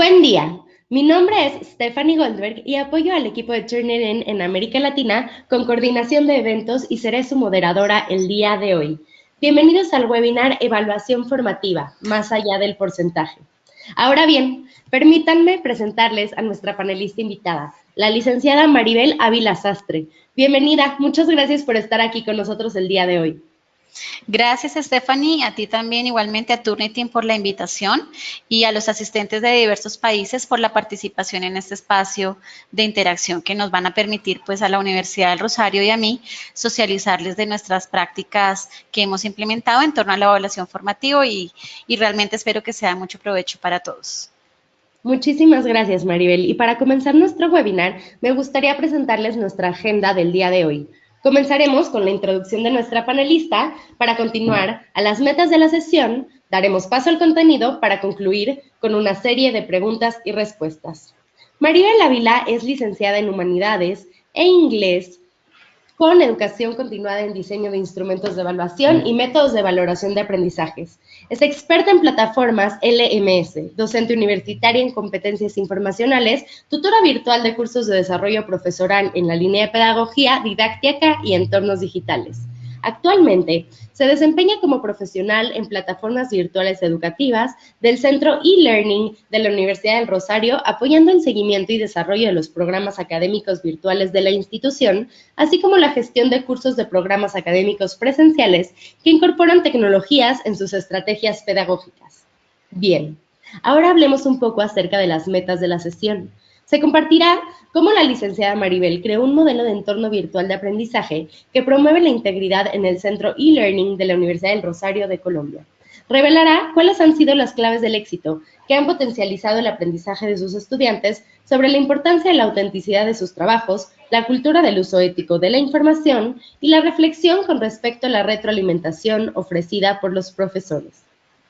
Buen día, mi nombre es Stephanie Goldberg y apoyo al equipo de Turnitin en América Latina con coordinación de eventos y seré su moderadora el día de hoy. Bienvenidos al webinar Evaluación Formativa, más allá del porcentaje. Ahora bien, permítanme presentarles a nuestra panelista invitada, la licenciada Maribel Ávila Sastre. Bienvenida, muchas gracias por estar aquí con nosotros el día de hoy. Gracias, Stephanie, a ti también, igualmente a Turnitin por la invitación y a los asistentes de diversos países por la participación en este espacio de interacción que nos van a permitir pues a la Universidad del Rosario y a mí socializarles de nuestras prácticas que hemos implementado en torno a la evaluación formativa y realmente espero que sea de mucho provecho para todos. Muchísimas gracias, Maribel. Y para comenzar nuestro webinar, me gustaría presentarles nuestra agenda del día de hoy. Comenzaremos con la introducción de nuestra panelista. Para continuar a las metas de la sesión, daremos paso al contenido para concluir con una serie de preguntas y respuestas. Maribel Ávila es licenciada en Humanidades e Inglés con educación continuada en diseño de instrumentos de evaluación y métodos de valoración de aprendizajes. Es experta en plataformas LMS, docente universitaria en competencias informacionales, tutora virtual de cursos de desarrollo profesoral en la línea de pedagogía, didáctica y entornos digitales. Actualmente, se desempeña como profesional en plataformas virtuales educativas del Centro e-Learning de la Universidad del Rosario, apoyando el seguimiento y desarrollo de los programas académicos virtuales de la institución, así como la gestión de cursos de programas académicos presenciales que incorporan tecnologías en sus estrategias pedagógicas. Bien, ahora hablemos un poco acerca de las metas de la sesión. Se compartirá cómo la licenciada Maribel creó un modelo de entorno virtual de aprendizaje que promueve la integridad en el Centro e-Learning de la Universidad del Rosario de Colombia. Revelará cuáles han sido las claves del éxito que han potencializado el aprendizaje de sus estudiantes sobre la importancia de la autenticidad de sus trabajos, la cultura del uso ético de la información y la reflexión con respecto a la retroalimentación ofrecida por los profesores.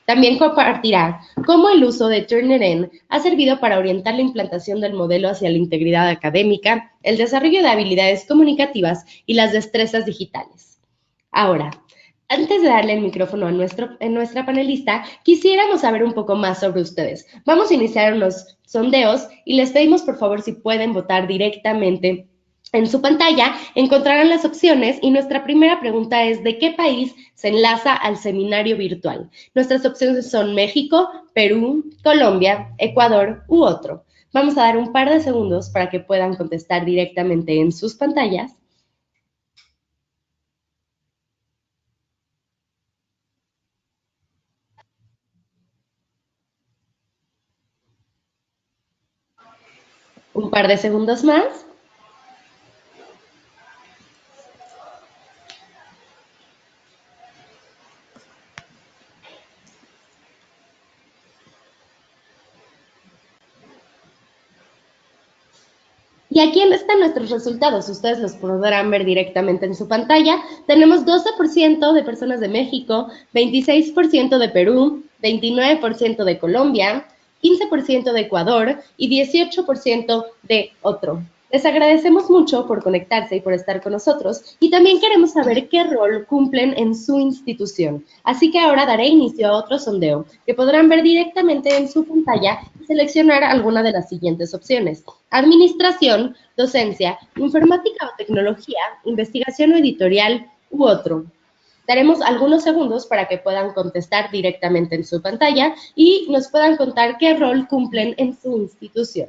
También compartirá cómo el uso de Turnitin ha servido para orientar la implantación del modelo hacia la integridad académica, el desarrollo de habilidades comunicativas y las destrezas digitales. Ahora, antes de darle el micrófono a nuestra panelista, quisiéramos saber un poco más sobre ustedes. Vamos a iniciar unos sondeos y les pedimos por favor si pueden votar directamente. En su pantalla encontrarán las opciones y nuestra primera pregunta es ¿de qué país se enlaza al seminario virtual? Nuestras opciones son México, Perú, Colombia, Ecuador u otro. Vamos a dar un par de segundos para que puedan contestar directamente en sus pantallas. Un par de segundos más. Y aquí están nuestros resultados, ustedes los podrán ver directamente en su pantalla. Tenemos 12% de personas de México, 26% de Perú, 29% de Colombia, 15% de Ecuador y 18% de otro. Les agradecemos mucho por conectarse y por estar con nosotros y también queremos saber qué rol cumplen en su institución. Así que ahora daré inicio a otro sondeo que podrán ver directamente en su pantalla y seleccionar alguna de las siguientes opciones. Administración, docencia, informática o tecnología, investigación o editorial u otro. Daremos algunos segundos para que puedan contestar directamente en su pantalla y nos puedan contar qué rol cumplen en su institución.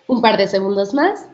Un par de segundos más.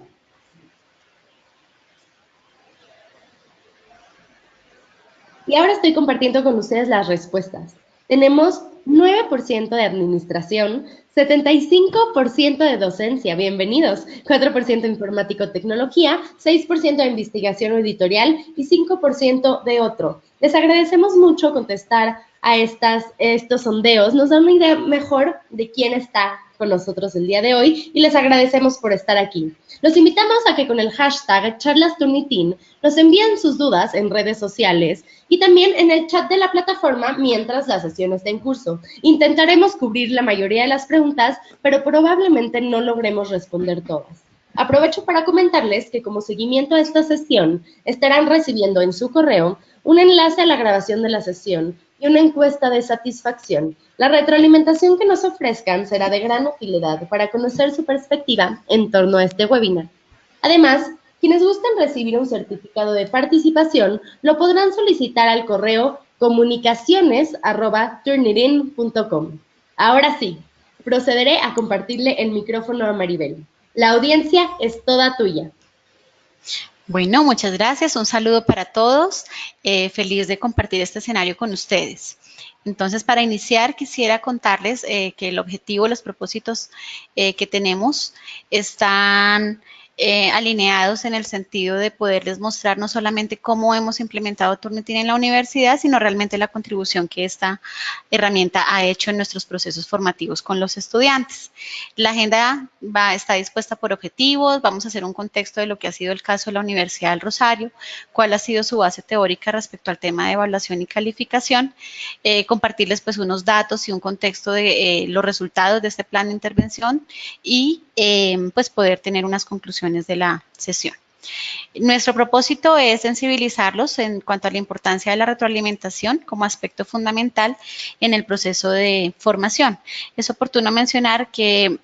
Y ahora estoy compartiendo con ustedes las respuestas. Tenemos 9% de administración, 75% de docencia, bienvenidos, 4% informático-tecnología, 6% de investigación editorial y 5% de otro. Les agradecemos mucho contestar a estos sondeos nos da una idea mejor de quién está con nosotros el día de hoy y les agradecemos por estar aquí. Los invitamos a que con el hashtag charlasturnitin nos envíen sus dudas en redes sociales y también en el chat de la plataforma mientras la sesión está en curso. Intentaremos cubrir la mayoría de las preguntas, pero probablemente no logremos responder todas. Aprovecho para comentarles que como seguimiento a esta sesión estarán recibiendo en su correo un enlace a la grabación de la sesión y una encuesta de satisfacción. La retroalimentación que nos ofrezcan será de gran utilidad para conocer su perspectiva en torno a este webinar. Además, quienes gusten recibir un certificado de participación lo podrán solicitar al correo comunicaciones@turnitin.com. Ahora sí, procederé a compartirle el micrófono a Maribel. La audiencia es toda tuya. Bueno, muchas gracias. Un saludo para todos. Feliz de compartir este escenario con ustedes. Entonces, para iniciar, quisiera contarles que el objetivo, los propósitos que tenemos están alineados en el sentido de poderles mostrar no solamente cómo hemos implementado Turnitin en la universidad, sino realmente la contribución que esta herramienta ha hecho en nuestros procesos formativos con los estudiantes. La agenda está dispuesta por objetivos, vamos a hacer un contexto de lo que ha sido el caso de la Universidad del Rosario, cuál ha sido su base teórica respecto al tema de evaluación y calificación, compartirles pues unos datos y un contexto de los resultados de este plan de intervención y pues poder tener unas conclusiones de la sesión. Nuestro propósito es sensibilizarlos en cuanto a la importancia de la retroalimentación como aspecto fundamental en el proceso de formación. Es oportuno mencionar que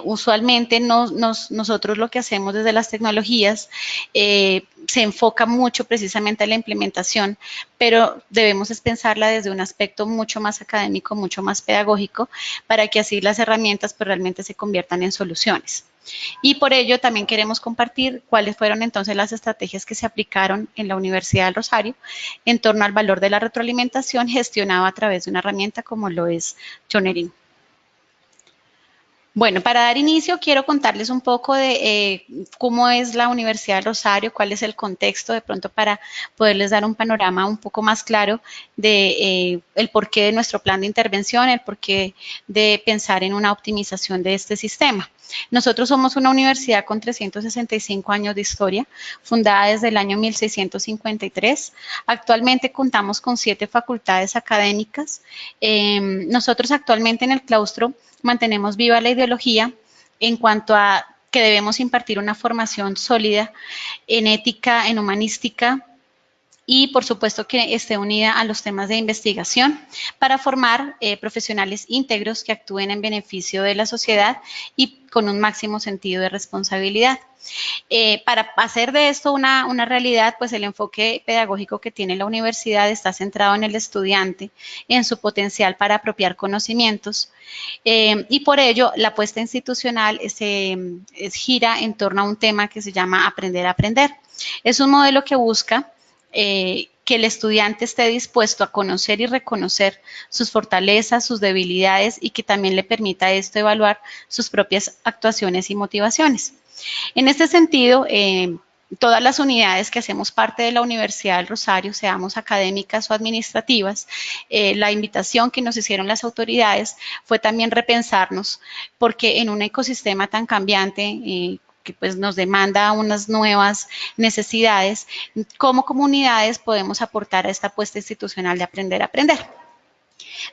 usualmente nosotros lo que hacemos desde las tecnologías se enfoca mucho precisamente en la implementación, pero debemos pensarla desde un aspecto mucho más académico, mucho más pedagógico, para que así las herramientas pues, realmente se conviertan en soluciones. Y por ello también queremos compartir cuáles fueron entonces las estrategias que se aplicaron en la Universidad del Rosario en torno al valor de la retroalimentación gestionado a través de una herramienta como lo es Turnitin. Bueno, para dar inicio quiero contarles un poco de cómo es la Universidad del Rosario, cuál es el contexto de pronto para poderles dar un panorama un poco más claro de el porqué de nuestro plan de intervención, el porqué de pensar en una optimización de este sistema. Nosotros somos una universidad con 365 años de historia, fundada desde el año 1653. Actualmente contamos con 7 facultades académicas. Nosotros actualmente en el claustro mantenemos viva la ideología en cuanto a que debemos impartir una formación sólida en ética, en humanística y por supuesto que esté unida a los temas de investigación para formar profesionales íntegros que actúen en beneficio de la sociedad y con un máximo sentido de responsabilidad. Para hacer de esto una realidad, pues el enfoque pedagógico que tiene la universidad está centrado en el estudiante, en su potencial para apropiar conocimientos y por ello la apuesta institucional gira en torno a un tema que se llama aprender a aprender. Es un modelo que busca que el estudiante esté dispuesto a conocer y reconocer sus fortalezas, sus debilidades y que también le permita esto evaluar sus propias actuaciones y motivaciones. En este sentido, todas las unidades que hacemos parte de la Universidad del Rosario, seamos académicas o administrativas, la invitación que nos hicieron las autoridades fue también repensarnos, porque en un ecosistema tan cambiante, que pues nos demanda unas nuevas necesidades, como comunidades podemos aportar a esta apuesta institucional de aprender a aprender.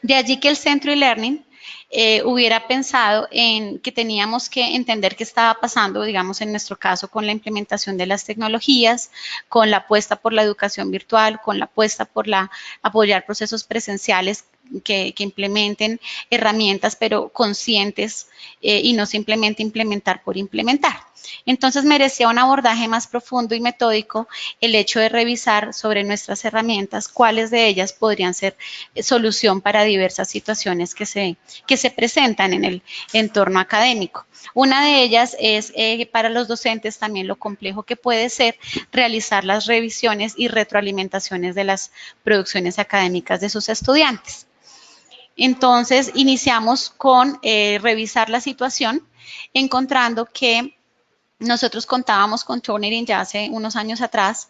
De allí que el Centro eLearning hubiera pensado en que teníamos que entender qué estaba pasando, digamos, en nuestro caso, con la implementación de las tecnologías, con la apuesta por la educación virtual, con la apuesta por apoyar procesos presenciales que implementen herramientas, pero conscientes y no simplemente implementar por implementar. Entonces merecía un abordaje más profundo y metódico el hecho de revisar sobre nuestras herramientas cuáles de ellas podrían ser solución para diversas situaciones que se presentan en el entorno académico. Una de ellas es para los docentes también lo complejo que puede ser realizar las revisiones y retroalimentaciones de las producciones académicas de sus estudiantes. Entonces, iniciamos con revisar la situación, encontrando que Nosotros contábamos con Turnitin ya hace unos años atrás,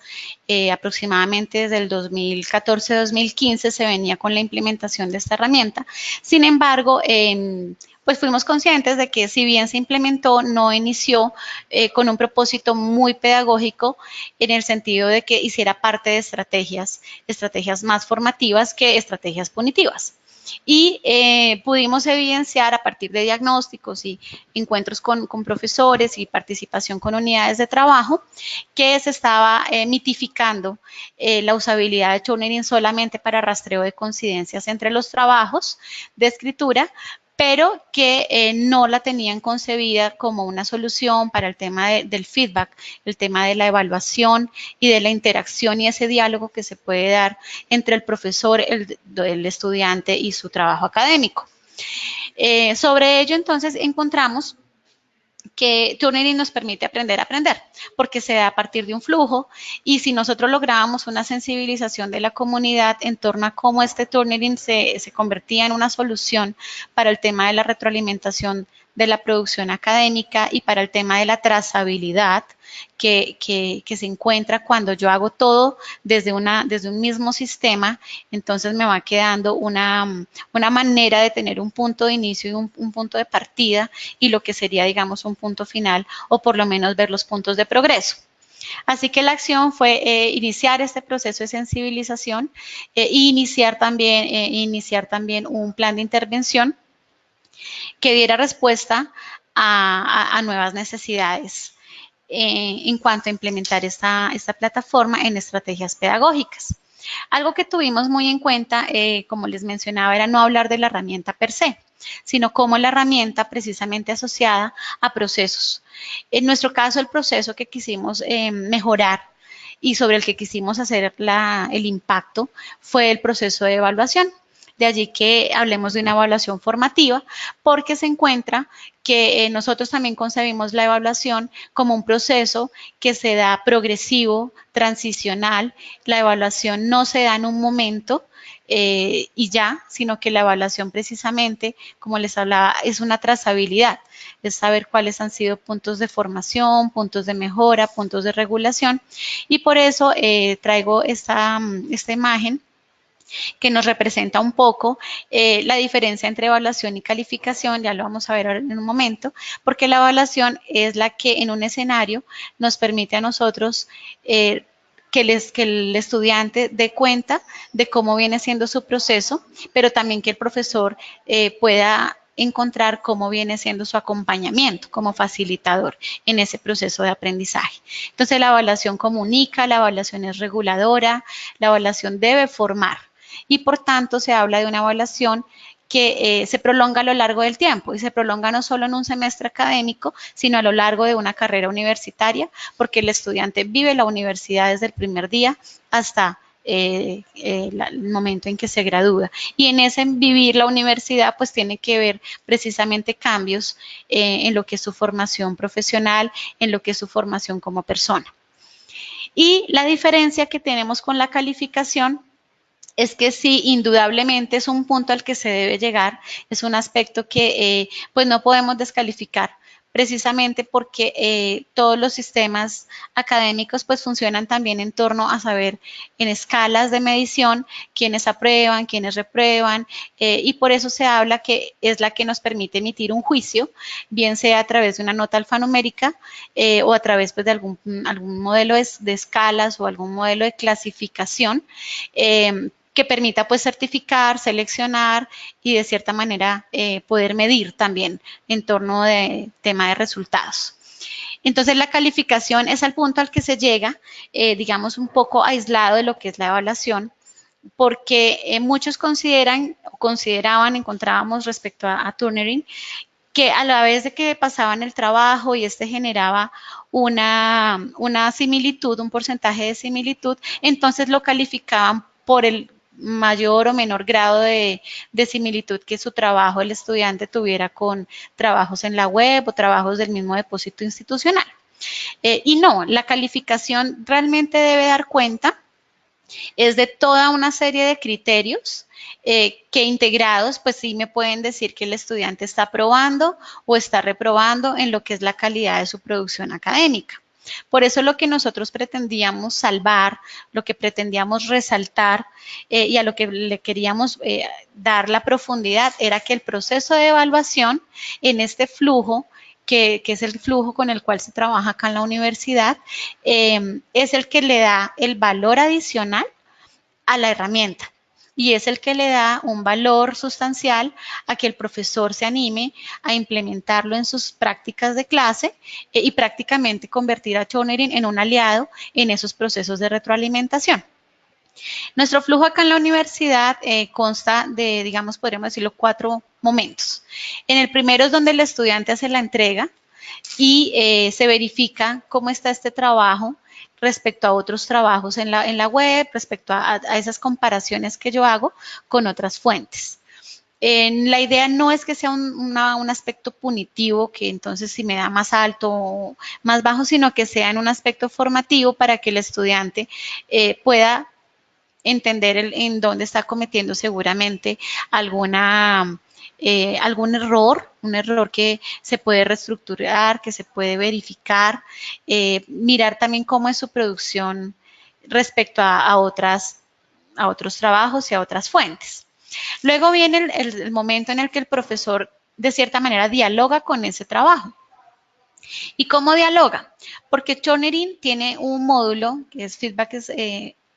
aproximadamente desde el 2014-2015 se venía con la implementación de esta herramienta. Sin embargo, pues fuimos conscientes de que si bien se implementó, no inició con un propósito muy pedagógico en el sentido de que hiciera parte de estrategias más formativas que estrategias punitivas. Y pudimos evidenciar a partir de diagnósticos y encuentros con profesores y participación con unidades de trabajo que se estaba mitificando la usabilidad de Turnitin solamente para rastreo de coincidencias entre los trabajos de escritura, pero que no la tenían concebida como una solución para el tema del feedback, el tema de la evaluación y de la interacción y ese diálogo que se puede dar entre el profesor, el estudiante y su trabajo académico. Sobre ello, entonces, encontramos que Turnitin nos permite aprender a aprender, porque se da a partir de un flujo, y si nosotros lográbamos una sensibilización de la comunidad en torno a cómo este Turnitin se convertía en una solución para el tema de la retroalimentación de la producción académica y para el tema de la trazabilidad que se encuentra cuando yo hago todo desde un mismo sistema, entonces me va quedando una manera de tener un punto de inicio y un punto de partida y lo que sería, digamos, un punto final o por lo menos ver los puntos de progreso. Así que la acción fue iniciar este proceso de sensibilización e iniciar también un plan de intervención que diera respuesta a nuevas necesidades en cuanto a implementar esta plataforma en estrategias pedagógicas. Algo que tuvimos muy en cuenta, como les mencionaba, era no hablar de la herramienta per se, sino como la herramienta precisamente asociada a procesos. En nuestro caso, el proceso que quisimos mejorar y sobre el que quisimos hacer el impacto fue el proceso de evaluación. De allí que hablemos de una evaluación formativa, porque se encuentra que nosotros también concebimos la evaluación como un proceso que se da progresivo, transicional. La evaluación no se da en un momento y ya, sino que la evaluación precisamente, como les hablaba, es una trazabilidad, es saber cuáles han sido puntos de formación, puntos de mejora, puntos de regulación, y por eso traigo esta imagen que nos representa un poco la diferencia entre evaluación y calificación, ya lo vamos a ver ahora en un momento, porque la evaluación es la que en un escenario nos permite a nosotros que el estudiante dé cuenta de cómo viene siendo su proceso, pero también que el profesor pueda encontrar cómo viene siendo su acompañamiento como facilitador en ese proceso de aprendizaje. Entonces, la evaluación comunica, la evaluación es reguladora, la evaluación debe formar y por tanto se habla de una evaluación que se prolonga a lo largo del tiempo y se prolonga no solo en un semestre académico, sino a lo largo de una carrera universitaria, porque el estudiante vive la universidad desde el primer día hasta el momento en que se gradúa. Y en ese vivir la universidad, pues tiene que ver precisamente cambios en lo que es su formación profesional, en lo que es su formación como persona. Y la diferencia que tenemos con la calificación es que sí, indudablemente es un punto al que se debe llegar, es un aspecto que pues no podemos descalificar, precisamente porque todos los sistemas académicos pues funcionan también en torno a saber en escalas de medición quiénes aprueban, quiénes reprueban, y por eso se habla que es la que nos permite emitir un juicio, bien sea a través de una nota alfanumérica o a través pues, de algún modelo de escalas o algún modelo de clasificación, que permita pues certificar, seleccionar y de cierta manera poder medir también en torno de tema de resultados. Entonces la calificación es el punto al que se llega, digamos un poco aislado de lo que es la evaluación, porque muchos encontrábamos respecto a Turnitin, que a la vez de que pasaban el trabajo y generaba una similitud, un porcentaje de similitud, entonces lo calificaban por el mayor o menor grado de similitud que su trabajo, el estudiante, tuviera con trabajos en la web o trabajos del mismo depósito institucional. Y no, la calificación realmente debe dar cuenta es de toda una serie de criterios que integrados, pues sí me pueden decir que el estudiante está aprobando o está reprobando en lo que es la calidad de su producción académica. Por eso lo que nosotros pretendíamos salvar, lo que pretendíamos resaltar y a lo que le queríamos dar la profundidad era que el proceso de evaluación en este flujo que es el flujo con el cual se trabaja acá en la universidad, es el que le da el valor adicional a la herramienta y es el que le da un valor sustancial a que el profesor se anime a implementarlo en sus prácticas de clase y prácticamente convertir a Turnitin en un aliado en esos procesos de retroalimentación. Nuestro flujo acá en la universidad consta de, digamos, podríamos decirlo, 4 momentos. En el primero es donde el estudiante hace la entrega y se verifica cómo está este trabajo respecto a otros trabajos en la web, respecto a esas comparaciones que yo hago con otras fuentes. La idea no es que sea un aspecto punitivo, que entonces si me da más alto o más bajo, sino que sea en un aspecto formativo para que el estudiante pueda entender en dónde está cometiendo seguramente algún error, un error que se puede reestructurar, que se puede verificar, mirar también cómo es su producción respecto a otros trabajos y a otras fuentes. Luego viene el momento en el que el profesor de cierta manera dialoga con ese trabajo. ¿Y cómo dialoga? Porque Turnitin tiene un módulo que es feedback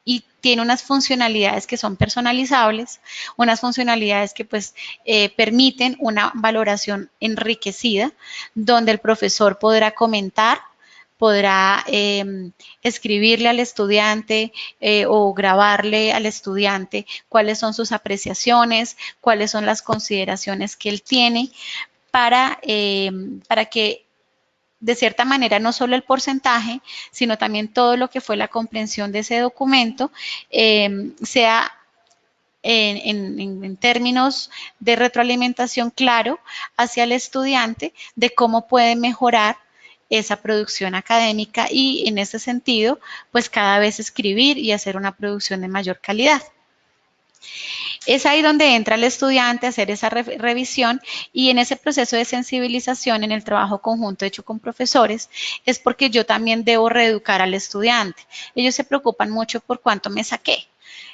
y tiene unas funcionalidades que son personalizables, unas funcionalidades que pues permiten una valoración enriquecida, donde el profesor podrá comentar, podrá escribirle al estudiante o grabarle al estudiante cuáles son sus apreciaciones, cuáles son las consideraciones que él tiene para que de cierta manera no solo el porcentaje, sino también todo lo que fue la comprensión de ese documento sea en términos de retroalimentación claro hacia el estudiante de cómo puede mejorar esa producción académica y en ese sentido, pues cada vez escribir y hacer una producción de mayor calidad. Es ahí donde entra el estudiante a hacer esa revisión y en ese proceso de sensibilización en el trabajo conjunto hecho con profesores es porque yo también debo reeducar al estudiante. Ellos se preocupan mucho por cuánto me saqué.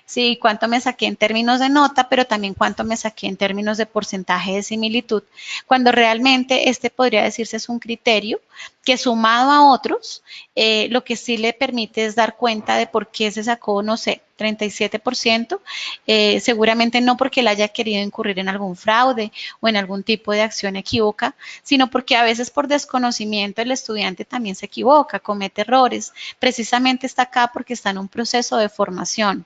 Sí, cuánto me saqué en términos de nota, pero también cuánto me saqué en términos de porcentaje de similitud, cuando realmente este podría decirse es un criterio que sumado a otros, lo que sí le permite es dar cuenta de por qué se sacó, no sé, 37%, seguramente no porque él haya querido incurrir en algún fraude o en algún tipo de acción equívoca, sino porque a veces por desconocimiento el estudiante también se equivoca, comete errores, precisamente está acá porque está en un proceso de formación.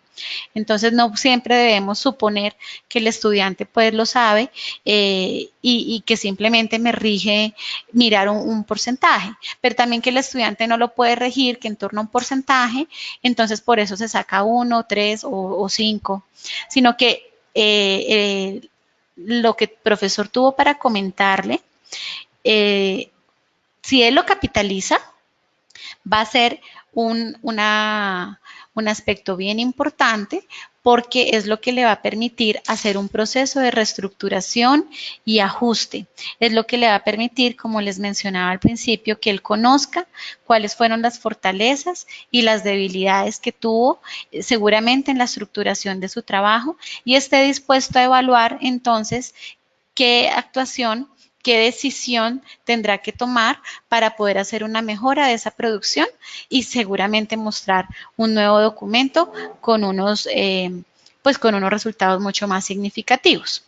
Entonces no siempre debemos suponer que el estudiante pues lo sabe y que simplemente me rige mirar un porcentaje, pero también que el estudiante no lo puede regir que en torno a un porcentaje, entonces por eso se saca 1, 3 o 5, sino que lo que el profesor tuvo para comentarle, si él lo capitaliza, va a ser un aspecto bien importante porque es lo que le va a permitir hacer un proceso de reestructuración y ajuste. Es lo que le va a permitir, como les mencionaba al principio, que él conozca cuáles fueron las fortalezas y las debilidades que tuvo seguramente en la estructuración de su trabajo y esté dispuesto a evaluar entonces qué actuación, qué decisión tendrá que tomar para poder hacer una mejora de esa producción y seguramente mostrar un nuevo documento con unos resultados mucho más significativos.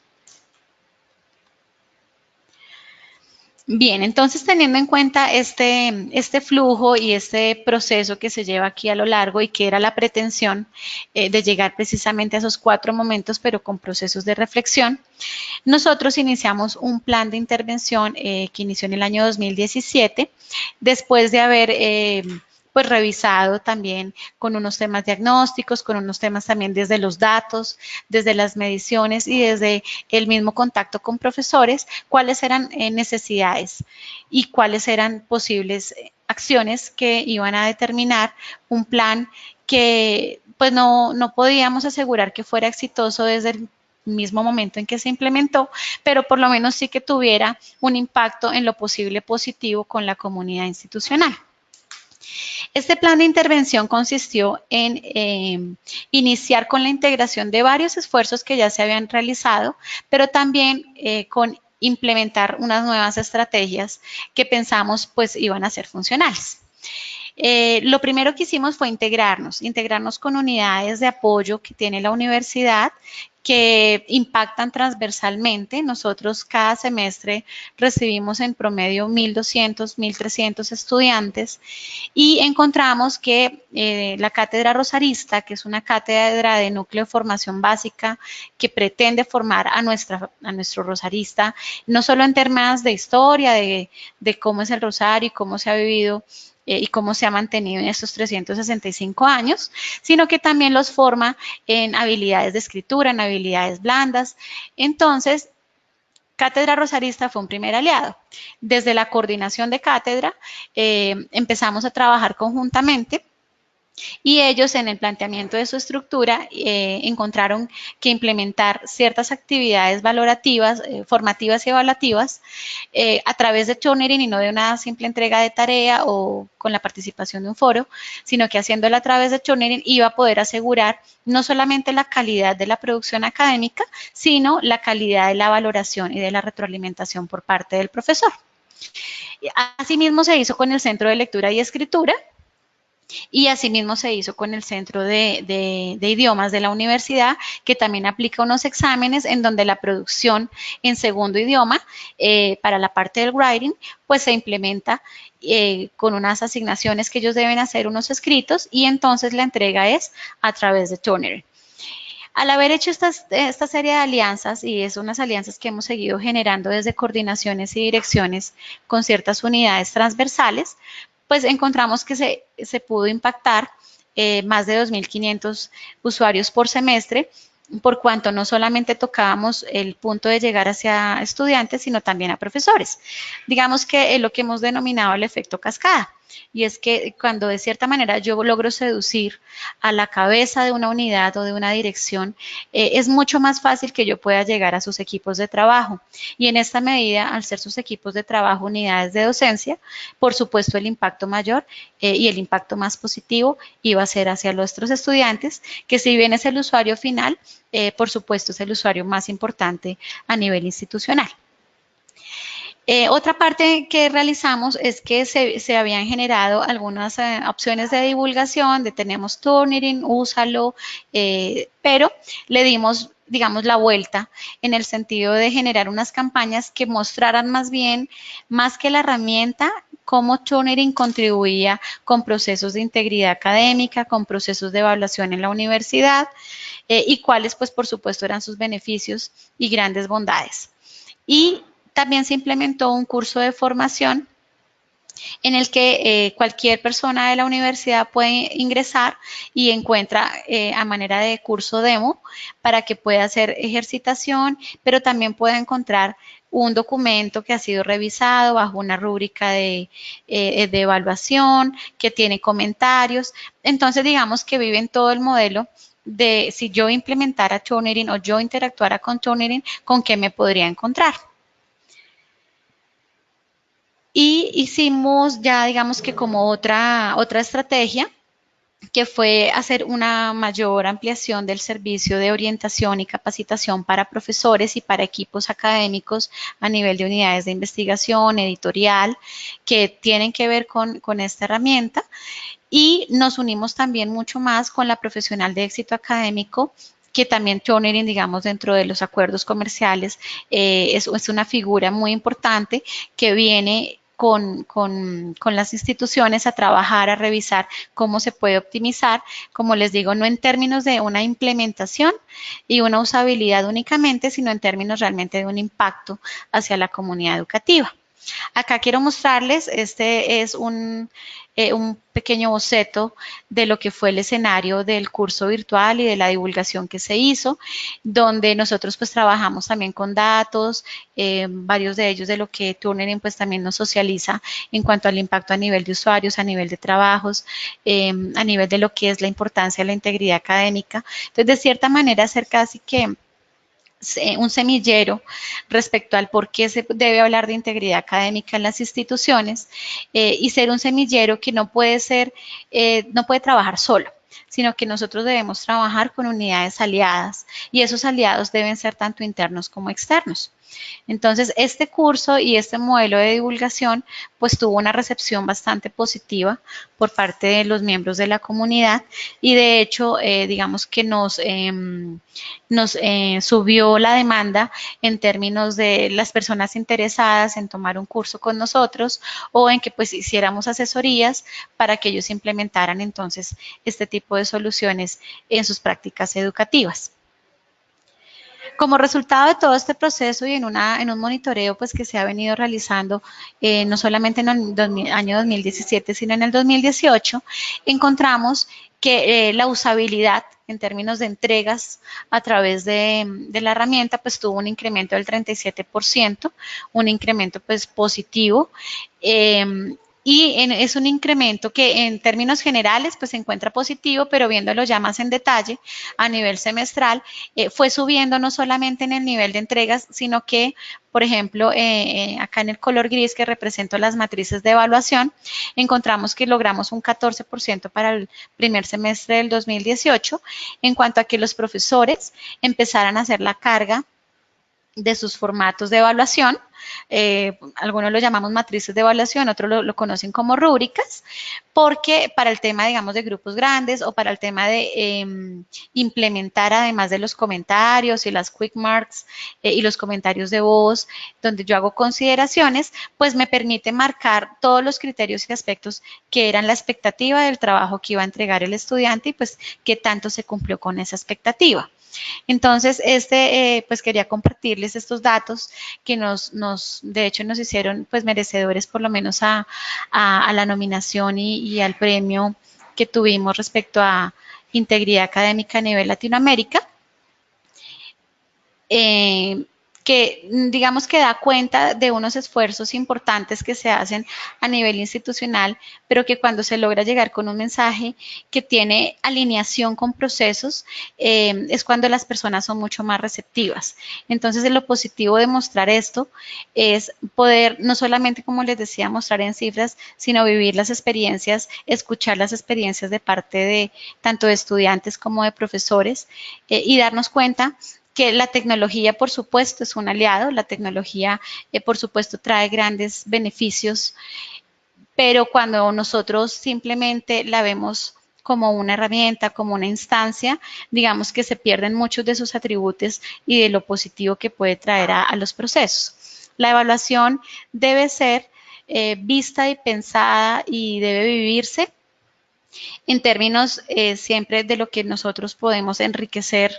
Bien, entonces teniendo en cuenta este flujo y este proceso que se lleva aquí a lo largo y que era la pretensión de llegar precisamente a esos 4 momentos, pero con procesos de reflexión, nosotros iniciamos un plan de intervención que inició en el año 2017, después de haber pues revisado también con unos temas diagnósticos, con unos temas también desde los datos, desde las mediciones y desde el mismo contacto con profesores, cuáles eran necesidades y cuáles eran posibles acciones que iban a determinar un plan que pues no podíamos asegurar que fuera exitoso desde el mismo momento en que se implementó, pero por lo menos sí que tuviera un impacto en lo posible positivo con la comunidad institucional. Este plan de intervención consistió en iniciar con la integración de varios esfuerzos que ya se habían realizado, pero también con implementar unas nuevas estrategias que pensamos pues iban a ser funcionales. Lo primero que hicimos fue integrarnos con unidades de apoyo que tiene la universidad que impactan transversalmente. Nosotros cada semestre recibimos en promedio 1.200, 1.300 estudiantes y encontramos que la Cátedra Rosarista, que es una cátedra de núcleo de formación básica que pretende formar a nuestro rosarista, no solo en temas de historia, de cómo es el Rosario y cómo se ha vivido y cómo se ha mantenido en estos 365 años, sino que también los forma en habilidades de escritura, en habilidades blandas. Entonces, Cátedra Rosarista fue un primer aliado. Desde la coordinación de cátedra empezamos a trabajar conjuntamente y ellos en el planteamiento de su estructura encontraron que implementar ciertas actividades valorativas, formativas y evaluativas a través de tutoring y no de una simple entrega de tarea o con la participación de un foro, sino que haciéndola a través de tutoring iba a poder asegurar no solamente la calidad de la producción académica, sino la calidad de la valoración y de la retroalimentación por parte del profesor. Asimismo se hizo con el Centro de Lectura y Escritura, y asimismo se hizo con el Centro de Idiomas de la universidad, que también aplica unos exámenes en donde la producción en segundo idioma para la parte del writing, pues se implementa con unas asignaciones que ellos deben hacer unos escritos y entonces la entrega es a través de Turnitin. Al haber hecho esta serie de alianzas, y es unas alianzas que hemos seguido generando desde coordinaciones y direcciones con ciertas unidades transversales, pues encontramos que se pudo impactar más de 2.500 usuarios por semestre, por cuanto no solamente tocábamos el punto de llegar hacia estudiantes, sino también a profesores. Digamos que es lo que hemos denominado el efecto cascada, y es que cuando de cierta manera yo logro seducir a la cabeza de una unidad o de una dirección, es mucho más fácil que yo pueda llegar a sus equipos de trabajo. Y en esta medida, al ser sus equipos de trabajo unidades de docencia, por supuesto el impacto mayor y el impacto más positivo iba a ser hacia nuestros estudiantes, que si bien es el usuario final, por supuesto es el usuario más importante a nivel institucional. Otra parte que realizamos es que se habían generado algunas opciones de divulgación, de tenemos Turnitin, úsalo, pero le dimos, digamos, la vuelta en el sentido de generar unas campañas que mostraran más bien, más que la herramienta, cómo Turnitin contribuía con procesos de integridad académica, con procesos de evaluación en la universidad y cuáles, pues, por supuesto, eran sus beneficios y grandes bondades. Y también se implementó un curso de formación en el que cualquier persona de la universidad puede ingresar y encuentra a manera de curso demo para que pueda hacer ejercitación, pero también puede encontrar un documento que ha sido revisado bajo una rúbrica de evaluación, que tiene comentarios. Entonces, digamos que viven todo el modelo de si yo implementara Turnitin o yo interactuara con Turnitin, ¿con qué me podría encontrar? Y hicimos ya, digamos que como otra estrategia, que fue hacer una mayor ampliación del servicio de orientación y capacitación para profesores y para equipos académicos a nivel de unidades de investigación, editorial, que tienen que ver con esta herramienta. Y nos unimos también mucho más con la profesional de éxito académico, que también Turnitin, digamos, dentro de los acuerdos comerciales, es una figura muy importante que viene con las instituciones a trabajar, a revisar cómo se puede optimizar, como les digo, no en términos de una implementación y una usabilidad únicamente, sino en términos realmente de un impacto hacia la comunidad educativa. Acá quiero mostrarles, este es un pequeño boceto de lo que fue el escenario del curso virtual y de la divulgación que se hizo, donde nosotros pues trabajamos también con datos, varios de ellos de lo que Turnitin pues también nos socializa en cuanto al impacto a nivel de usuarios, a nivel de trabajos, a nivel de lo que es la importancia de la integridad académica. Entonces, de cierta manera, hacer casi que un semillero respecto al por qué se debe hablar de integridad académica en las instituciones, y ser un semillero que no puede ser, no puede trabajar solo, sino que nosotros debemos trabajar con unidades aliadas, y esos aliados deben ser tanto internos como externos. Entonces, este curso y este modelo de divulgación pues tuvo una recepción bastante positiva por parte de los miembros de la comunidad, y de hecho, digamos que nos subió la demanda en términos de las personas interesadas en tomar un curso con nosotros, o en que pues hiciéramos asesorías para que ellos implementaran entonces este tipo de soluciones en sus prácticas educativas. Como resultado de todo este proceso y en un monitoreo pues que se ha venido realizando, no solamente en el año 2017, sino en el 2018, encontramos que la usabilidad en términos de entregas a través de la herramienta pues tuvo un incremento del 37%, un incremento pues positivo. Y es un incremento que en términos generales pues se encuentra positivo, pero viéndolo ya más en detalle a nivel semestral, fue subiendo no solamente en el nivel de entregas, sino que, por ejemplo, acá en el color gris que represento las matrices de evaluación, encontramos que logramos un 14% para el primer semestre del 2018, en cuanto a que los profesores empezaran a hacer la carga de sus formatos de evaluación. Algunos lo llamamos matrices de evaluación, otros lo conocen como rúbricas, porque para el tema, digamos, de grupos grandes, o para el tema de implementar, además de los comentarios y las quick marks y los comentarios de voz, donde yo hago consideraciones, pues me permite marcar todos los criterios y aspectos que eran la expectativa del trabajo que iba a entregar el estudiante, y pues qué tanto se cumplió con esa expectativa. Entonces, pues quería compartirles estos datos que de hecho nos hicieron pues merecedores por lo menos a la nominación y al premio que tuvimos respecto a integridad académica a nivel Latinoamérica. Que digamos que da cuenta de unos esfuerzos importantes que se hacen a nivel institucional, pero que cuando se logra llegar con un mensaje que tiene alineación con procesos, es cuando las personas son mucho más receptivas. Entonces, lo positivo de mostrar esto es poder, no solamente, como les decía, mostrar en cifras, sino vivir las experiencias, escuchar las experiencias de parte de tanto de estudiantes como de profesores, y darnos cuenta que la tecnología, por supuesto, es un aliado. La tecnología, por supuesto, trae grandes beneficios, pero cuando nosotros simplemente la vemos como una herramienta, como una instancia, digamos que se pierden muchos de sus atributos y de lo positivo que puede traer a los procesos. La evaluación debe ser vista y pensada, y debe vivirse en términos siempre de lo que nosotros podemos enriquecer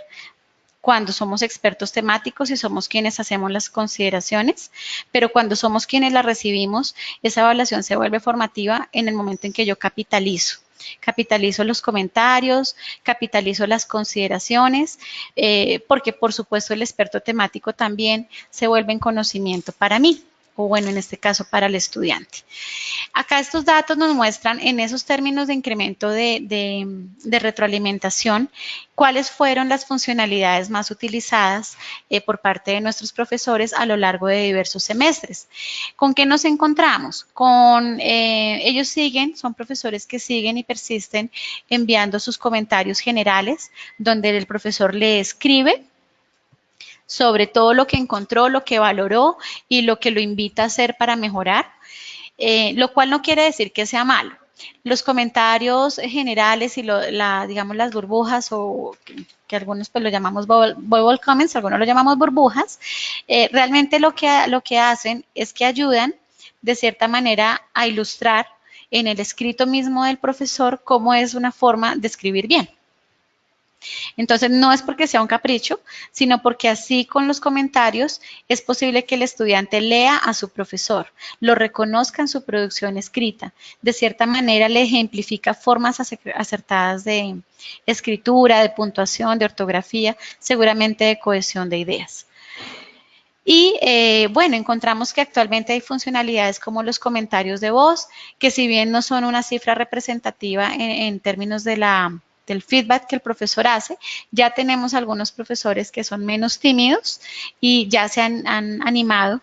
cuando somos expertos temáticos y somos quienes hacemos las consideraciones, pero cuando somos quienes las recibimos, esa evaluación se vuelve formativa en el momento en que yo capitalizo. Capitalizo los comentarios, capitalizo las consideraciones, porque por supuesto el experto temático también se vuelve en conocimiento para mí, o bueno, en este caso para el estudiante. Acá estos datos nos muestran en esos términos de incremento de retroalimentación cuáles fueron las funcionalidades más utilizadas por parte de nuestros profesores a lo largo de diversos semestres. ¿Con qué nos encontramos? Ellos son profesores que siguen y persisten enviando sus comentarios generales, donde el profesor le escribe sobre todo lo que encontró, lo que valoró y lo que lo invita a hacer para mejorar. Lo cual no quiere decir que sea malo. Los comentarios generales y digamos las burbujas, o que algunos pues lo llamamos bubble comments, algunos lo llamamos burbujas, realmente lo que hacen es que ayudan de cierta manera a ilustrar en el escrito mismo del profesor cómo es una forma de escribir bien. Entonces, no es porque sea un capricho, sino porque así con los comentarios es posible que el estudiante lea a su profesor, lo reconozca en su producción escrita. De cierta manera le ejemplifica formas acertadas de escritura, de puntuación, de ortografía, seguramente de cohesión de ideas. Y bueno, encontramos que actualmente hay funcionalidades como los comentarios de voz, que si bien no son una cifra representativa en términos de la del feedback que el profesor hace. Ya tenemos algunos profesores que son menos tímidos y ya se han animado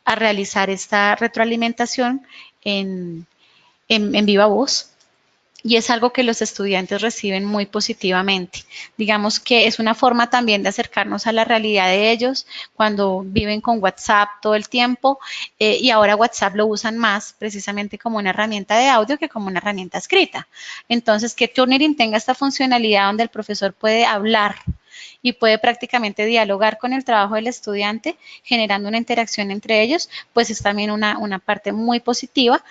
a realizar esta retroalimentación en viva voz. Y es algo que los estudiantes reciben muy positivamente. Digamos que es una forma también de acercarnos a la realidad de ellos cuando viven con WhatsApp todo el tiempo y ahora WhatsApp lo usan más precisamente como una herramienta de audio que como una herramienta escrita. Entonces, que Turnitin tenga esta funcionalidad donde el profesor puede hablar y puede prácticamente dialogar con el trabajo del estudiante, generando una interacción entre ellos, pues es también una parte muy positiva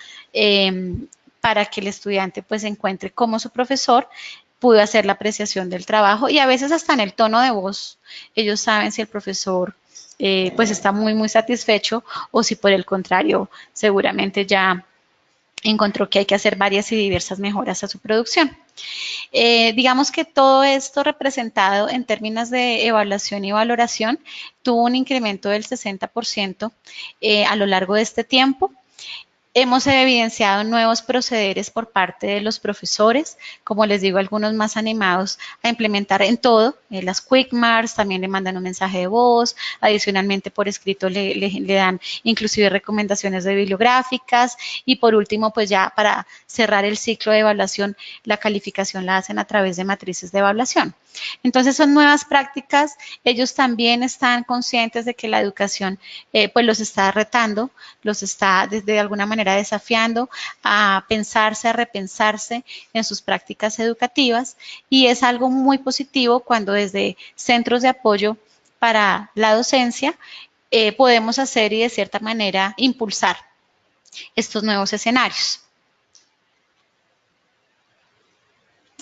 para que el estudiante pues encuentre cómo su profesor pudo hacer la apreciación del trabajo y a veces hasta en el tono de voz ellos saben si el profesor pues está muy satisfecho o si por el contrario seguramente ya encontró que hay que hacer varias y diversas mejoras a su producción. Digamos que todo esto representado en términos de evaluación y valoración tuvo un incremento del 60% a lo largo de este tiempo. Hemos evidenciado nuevos procederes por parte de los profesores, como les digo, algunos más animados a implementar en todo, las quick marks, también le mandan un mensaje de voz, adicionalmente por escrito le dan inclusive recomendaciones de bibliográficas y por último, pues ya para cerrar el ciclo de evaluación, la calificación la hacen a través de matrices de evaluación. Entonces son nuevas prácticas, ellos también están conscientes de que la educación pues los está retando, los está de alguna manera desafiando a pensarse, a repensarse en sus prácticas educativas y es algo muy positivo cuando desde centros de apoyo para la docencia podemos hacer y de cierta manera impulsar estos nuevos escenarios.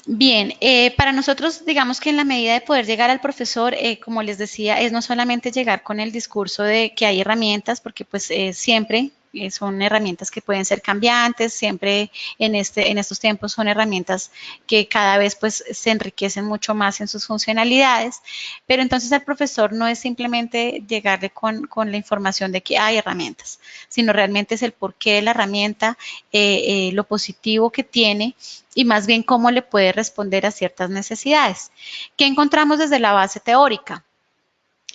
Bien, para nosotros, digamos que en la medida de poder llegar al profesor, como les decía, es no solamente llegar con el discurso de que hay herramientas, porque pues siempre son herramientas que pueden ser cambiantes, siempre en estos tiempos son herramientas que cada vez pues se enriquecen mucho más en sus funcionalidades, pero entonces el profesor no es simplemente llegarle con la información de que hay herramientas, sino realmente es el porqué de la herramienta, lo positivo que tiene, y más bien cómo le puede responder a ciertas necesidades. ¿Qué encontramos desde la base teórica?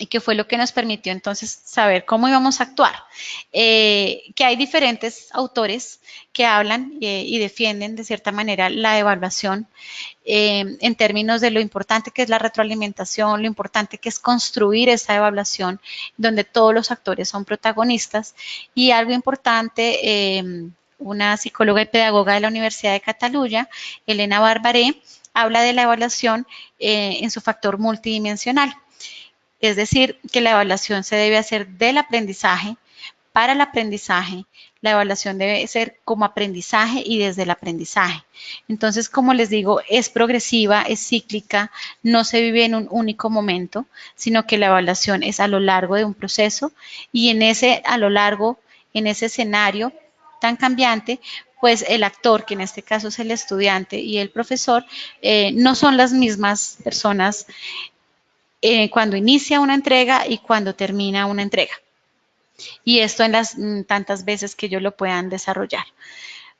Y que fue lo que nos permitió entonces saber cómo íbamos a actuar. Que hay diferentes autores que hablan y defienden de cierta manera la evaluación en términos de lo importante que es la retroalimentación, lo importante que es construir esa evaluación donde todos los actores son protagonistas y algo importante, una psicóloga y pedagoga de la Universidad de Cataluña, Elena Barbaré, habla de la evaluación en su factor multidimensional. Es decir, que la evaluación se debe hacer del aprendizaje, para el aprendizaje, la evaluación debe ser como aprendizaje y desde el aprendizaje. Entonces, como les digo, es progresiva, es cíclica, no se vive en un único momento, sino que la evaluación es a lo largo de un proceso y en ese escenario tan cambiante, pues el actor, que en este caso es el estudiante y el profesor, no son las mismas personas cuando inicia una entrega y cuando termina una entrega. Y esto en las tantas veces que ellos lo puedan desarrollar.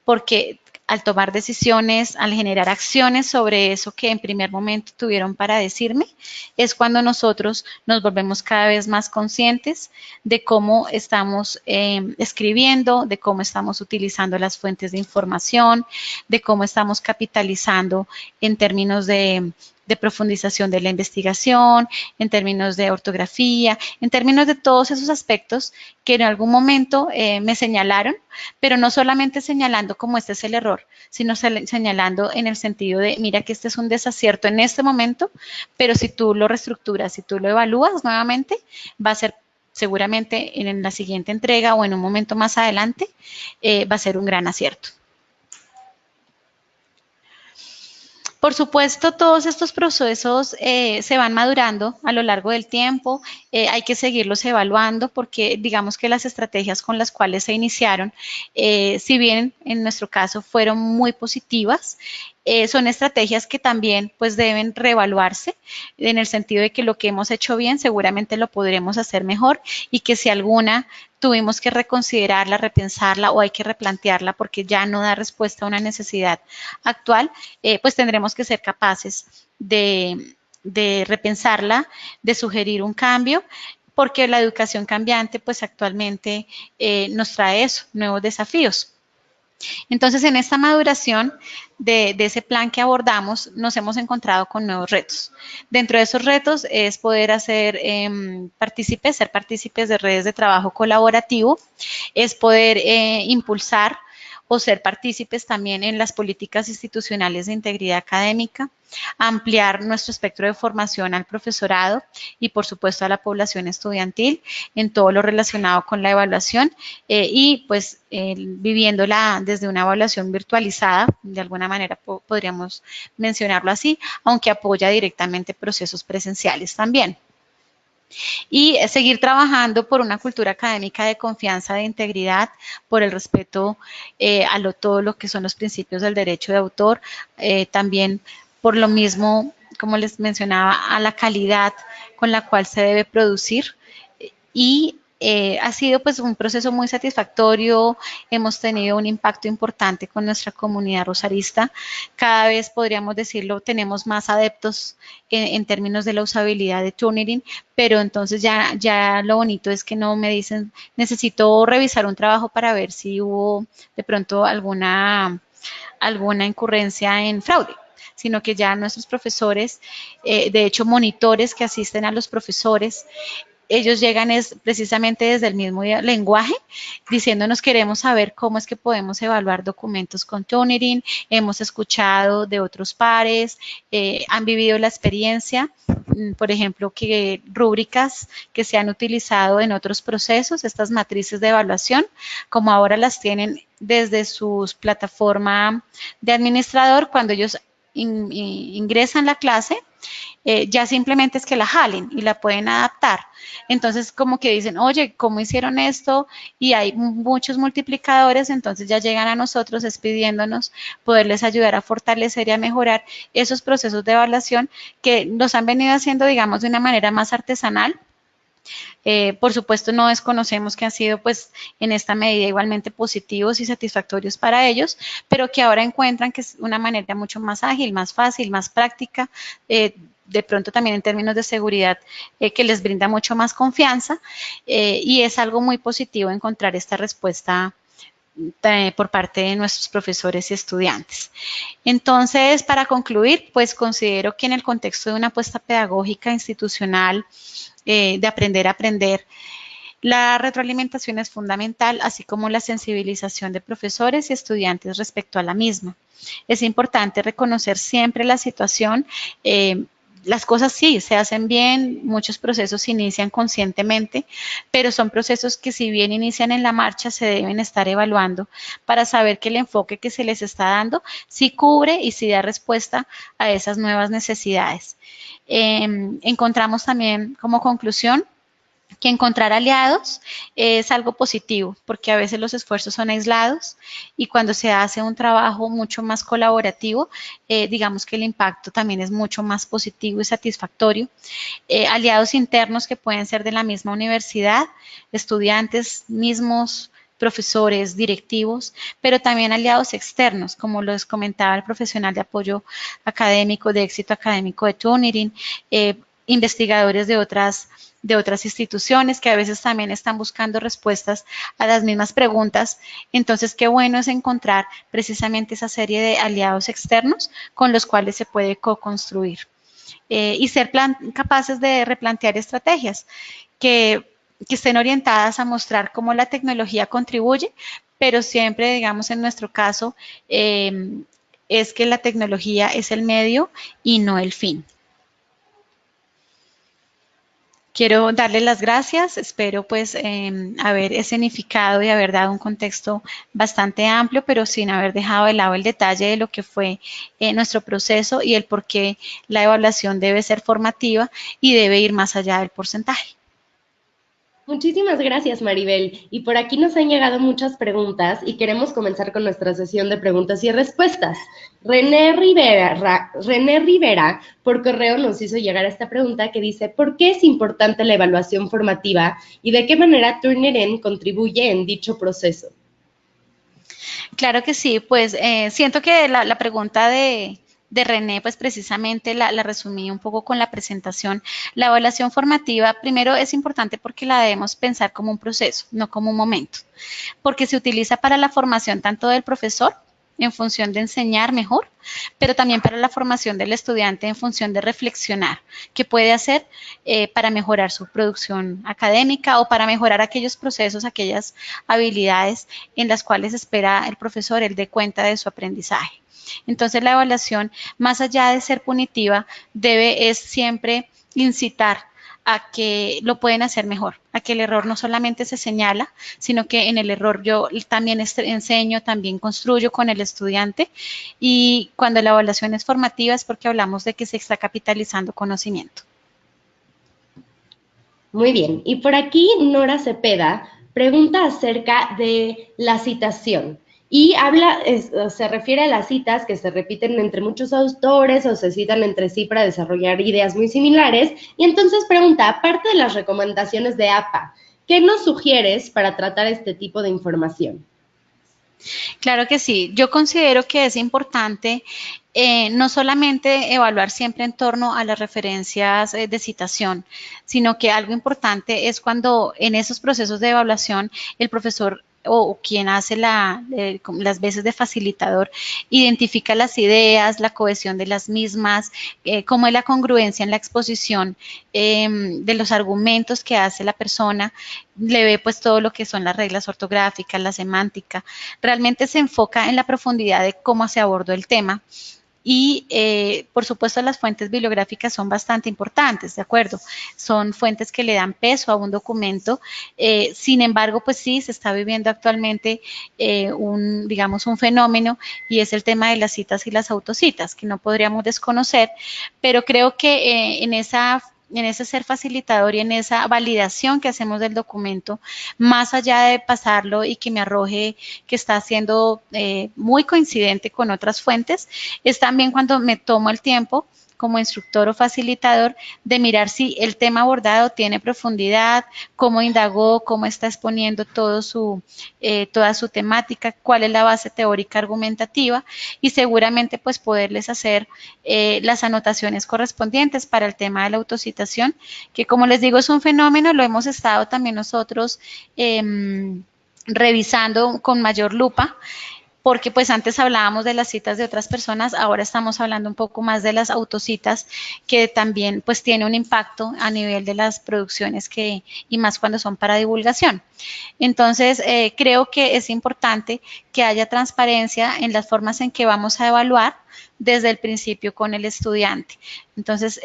Porque al tomar decisiones, al generar acciones sobre eso que en primer momento tuvieron para decirme, es cuando nosotros nos volvemos cada vez más conscientes de cómo estamos escribiendo, de cómo estamos utilizando las fuentes de información, de cómo estamos capitalizando en términos de profundización de la investigación, en términos de ortografía, en términos de todos esos aspectos que en algún momento me señalaron, pero no solamente señalando como este es el error, sino señalando en el sentido de, mira que este es un desacierto en este momento, pero si tú lo reestructuras, si tú lo evalúas nuevamente, va a ser seguramente en la siguiente entrega o en un momento más adelante, va a ser un gran acierto. Por supuesto, todos estos procesos se van madurando a lo largo del tiempo, hay que seguirlos evaluando porque digamos que las estrategias con las cuales se iniciaron, si bien en nuestro caso fueron muy positivas, son estrategias que también pues deben reevaluarse en el sentido de que lo que hemos hecho bien seguramente lo podremos hacer mejor y que si alguna tuvimos que reconsiderarla, repensarla o hay que replantearla porque ya no da respuesta a una necesidad actual, pues tendremos que ser capaces de repensarla, de sugerir un cambio, porque la educación cambiante pues actualmente nos trae eso, nuevos desafíos. Entonces, en esta maduración de ese plan que abordamos, nos hemos encontrado con nuevos retos. Dentro de esos retos es poder hacer ser partícipes de redes de trabajo colaborativo, es poder impulsar o ser partícipes también en las políticas institucionales de integridad académica, ampliar nuestro espectro de formación al profesorado y por supuesto a la población estudiantil en todo lo relacionado con la evaluación y pues viviéndola desde una evaluación virtualizada, de alguna manera podríamos mencionarlo así, aunque apoya directamente procesos presenciales también. Y seguir trabajando por una cultura académica de confianza, de integridad, por el respeto a todo lo que son los principios del derecho de autor, también por lo mismo, como les mencionaba, a la calidad con la cual se debe producir y ha sido pues un proceso muy satisfactorio, hemos tenido un impacto importante con nuestra comunidad rosarista, cada vez podríamos decirlo, tenemos más adeptos en términos de la usabilidad de Turnitin, pero entonces ya lo bonito es que no me dicen, necesito revisar un trabajo para ver si hubo de pronto alguna incurrencia en fraude, sino que ya nuestros profesores, de hecho monitores que asisten a los profesores, ellos llegan precisamente desde el mismo lenguaje, diciéndonos queremos saber cómo es que podemos evaluar documentos con Turnitin, hemos escuchado de otros pares, han vivido la experiencia, por ejemplo, que rúbricas que se han utilizado en otros procesos, estas matrices de evaluación, como ahora las tienen desde su plataforma de administrador, cuando ellos ingresan la clase, ya simplemente es que la jalen y la pueden adaptar. Entonces, como que dicen, oye, ¿cómo hicieron esto? Y hay muchos multiplicadores, entonces ya llegan a nosotros pidiéndonos poderles ayudar a fortalecer y a mejorar esos procesos de evaluación que nos han venido haciendo, digamos, de una manera más artesanal. Por supuesto, no desconocemos que han sido, pues, en esta medida igualmente positivos y satisfactorios para ellos, pero que ahora encuentran que es una manera mucho más ágil, más fácil, más práctica, de pronto también en términos de seguridad, que les brinda mucho más confianza y es algo muy positivo encontrar esta respuesta por parte de nuestros profesores y estudiantes. Entonces, para concluir, pues considero que en el contexto de una apuesta pedagógica institucional de aprender a aprender, la retroalimentación es fundamental, así como la sensibilización de profesores y estudiantes respecto a la misma. Es importante reconocer siempre la situación. Las cosas sí se hacen bien, muchos procesos se inician conscientemente, pero son procesos que si bien inician en la marcha se deben estar evaluando para saber que el enfoque que se les está dando sí cubre y sí da respuesta a esas nuevas necesidades. Encontramos también como conclusión que encontrar aliados es algo positivo, porque a veces los esfuerzos son aislados y cuando se hace un trabajo mucho más colaborativo, digamos que el impacto también es mucho más positivo y satisfactorio. Aliados internos que pueden ser de la misma universidad, estudiantes mismos, profesores, directivos, pero también aliados externos, como les comentaba el profesional de apoyo académico, de éxito académico de Turnitin, investigadores de otras instituciones que a veces también están buscando respuestas a las mismas preguntas. Entonces, qué bueno es encontrar precisamente esa serie de aliados externos con los cuales se puede co-construir y ser capaces de replantear estrategias que estén orientadas a mostrar cómo la tecnología contribuye, pero siempre, digamos, en nuestro caso, es que la tecnología es el medio y no el fin. Quiero darles las gracias, espero pues haber escenificado y haber dado un contexto bastante amplio, pero sin haber dejado de lado el detalle de lo que fue nuestro proceso y el por qué la evaluación debe ser formativa y debe ir más allá del porcentaje. Muchísimas gracias, Maribel. Y por aquí nos han llegado muchas preguntas y queremos comenzar con nuestra sesión de preguntas y respuestas. René Rivera por correo nos hizo llegar esta pregunta que dice, ¿por qué es importante la evaluación formativa y de qué manera Turnitin contribuye en dicho proceso? Claro que sí, pues siento que la pregunta de René, pues precisamente la resumí un poco con la presentación. La evaluación formativa, primero, es importante porque la debemos pensar como un proceso, no como un momento, porque se utiliza para la formación tanto del profesor en función de enseñar mejor, pero también para la formación del estudiante en función de reflexionar qué puede hacer para mejorar su producción académica o para mejorar aquellos procesos, aquellas habilidades en las cuales espera el profesor él dé cuenta de su aprendizaje. Entonces la evaluación, más allá de ser punitiva, debe es siempre incitar a que lo pueden hacer mejor, a que el error no solamente se señala, sino que en el error yo también enseño, también construyo con el estudiante, y cuando la evaluación es formativa es porque hablamos de que se está capitalizando conocimiento. Muy bien, y por aquí Nora Cepeda pregunta acerca de la citación y se refiere a las citas que se repiten entre muchos autores o se citan entre sí para desarrollar ideas muy similares, y entonces pregunta, aparte de las recomendaciones de APA, ¿qué nos sugieres para tratar este tipo de información? Claro que sí, yo considero que es importante no solamente evaluar siempre en torno a las referencias de citación, sino que algo importante es cuando en esos procesos de evaluación el profesor o quien hace las veces de facilitador identifica las ideas, la cohesión de las mismas, cómo es la congruencia en la exposición de los argumentos que hace la persona, le ve pues todo lo que son las reglas ortográficas, la semántica, realmente se enfoca en la profundidad de cómo se abordó el tema. Y, por supuesto, las fuentes bibliográficas son bastante importantes, ¿de acuerdo? Son fuentes que le dan peso a un documento. Sin embargo, pues sí, se está viviendo actualmente digamos, un fenómeno, y es el tema de las citas y las autocitas, que no podríamos desconocer, pero creo que en ese ser facilitador y en esa validación que hacemos del documento, más allá de pasarlo y que me arroje que está siendo muy coincidente con otras fuentes, es también cuando me tomo el tiempo como instructor o facilitador de mirar si el tema abordado tiene profundidad, cómo indagó, cómo está exponiendo toda su temática, cuál es la base teórica argumentativa, y seguramente pues poderles hacer las anotaciones correspondientes para el tema de la autocitación, que como les digo es un fenómeno, lo hemos estado también nosotros revisando con mayor lupa, porque pues antes hablábamos de las citas de otras personas, ahora estamos hablando un poco más de las autocitas, que también pues tiene un impacto a nivel de las producciones y más cuando son para divulgación. Entonces, creo que es importante que haya transparencia en las formas en que vamos a evaluar desde el principio con el estudiante. Entonces,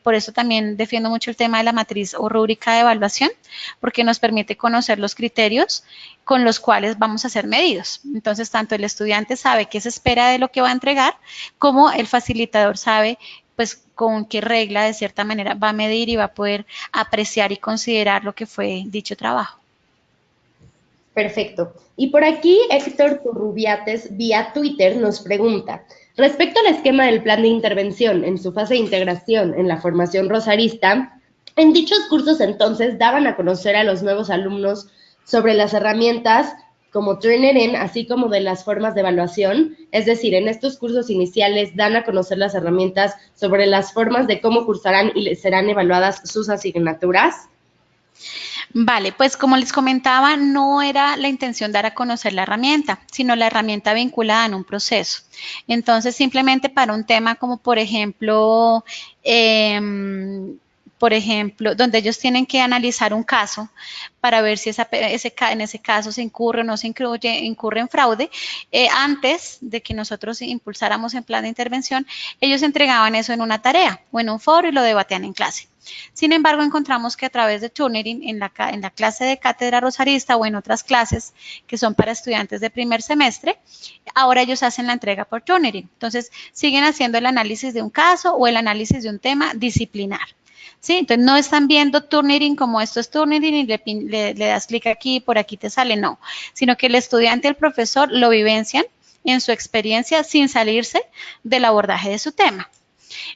por eso también defiendo mucho el tema de la matriz o rúbrica de evaluación, porque nos permite conocer los criterios con los cuales vamos a ser medidos. Entonces, tanto el estudiante sabe qué se espera de lo que va a entregar, como el facilitador sabe pues con qué regla de cierta manera va a medir y va a poder apreciar y considerar lo que fue dicho trabajo. Perfecto. Y por aquí Héctor Turrubiates vía Twitter nos pregunta, respecto al esquema del plan de intervención en su fase de integración en la formación rosarista, en dichos cursos entonces daban a conocer a los nuevos alumnos sobre las herramientas como Turnitin, así como de las formas de evaluación, es decir, en estos cursos iniciales dan a conocer las herramientas sobre las formas de cómo cursarán y serán evaluadas sus asignaturas. Vale, pues como les comentaba, no era la intención dar a conocer la herramienta, sino la herramienta vinculada en un proceso. Entonces, simplemente para un tema como, por ejemplo, donde ellos tienen que analizar un caso para ver si en ese caso se incurre o no se incurre en fraude, antes de que nosotros impulsáramos el plan de intervención, ellos entregaban eso en una tarea o en un foro y lo debatían en clase. Sin embargo, encontramos que a través de Turnitin, en la clase de cátedra rosarista o en otras clases que son para estudiantes de primer semestre, ahora ellos hacen la entrega por Turnitin. Entonces, siguen haciendo el análisis de un caso o el análisis de un tema disciplinar. ¿sí? Entonces no están viendo Turnitin como esto es Turnitin y le das clic aquí, por aquí te sale, no, sino que el estudiante y el profesor lo vivencian en su experiencia sin salirse del abordaje de su tema.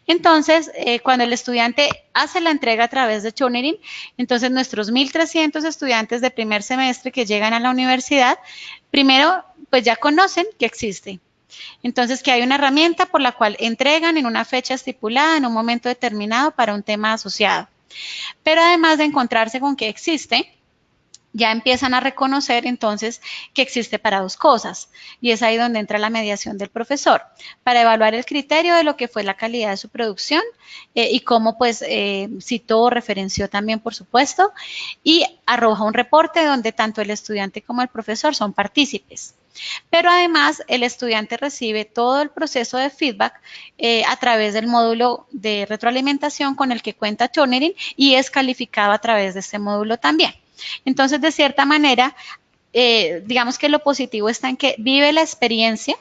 Entonces, cuando el estudiante hace la entrega a través de Turnitin, entonces nuestros 1.300 estudiantes de primer semestre que llegan a la universidad, primero, pues ya conocen que existe. Entonces, que hay una herramienta por la cual entregan en una fecha estipulada, en un momento determinado, para un tema asociado. Pero además de encontrarse con que existe, ya empiezan a reconocer entonces que existe para dos cosas, y es ahí donde entra la mediación del profesor, para evaluar el criterio de lo que fue la calidad de su producción y cómo pues citó o referenció también, por supuesto, y arroja un reporte donde tanto el estudiante como el profesor son partícipes. Pero además el estudiante recibe todo el proceso de feedback a través del módulo de retroalimentación con el que cuenta Turnitin y es calificado a través de este módulo también. Entonces, de cierta manera, digamos que lo positivo está en que vive la experiencia,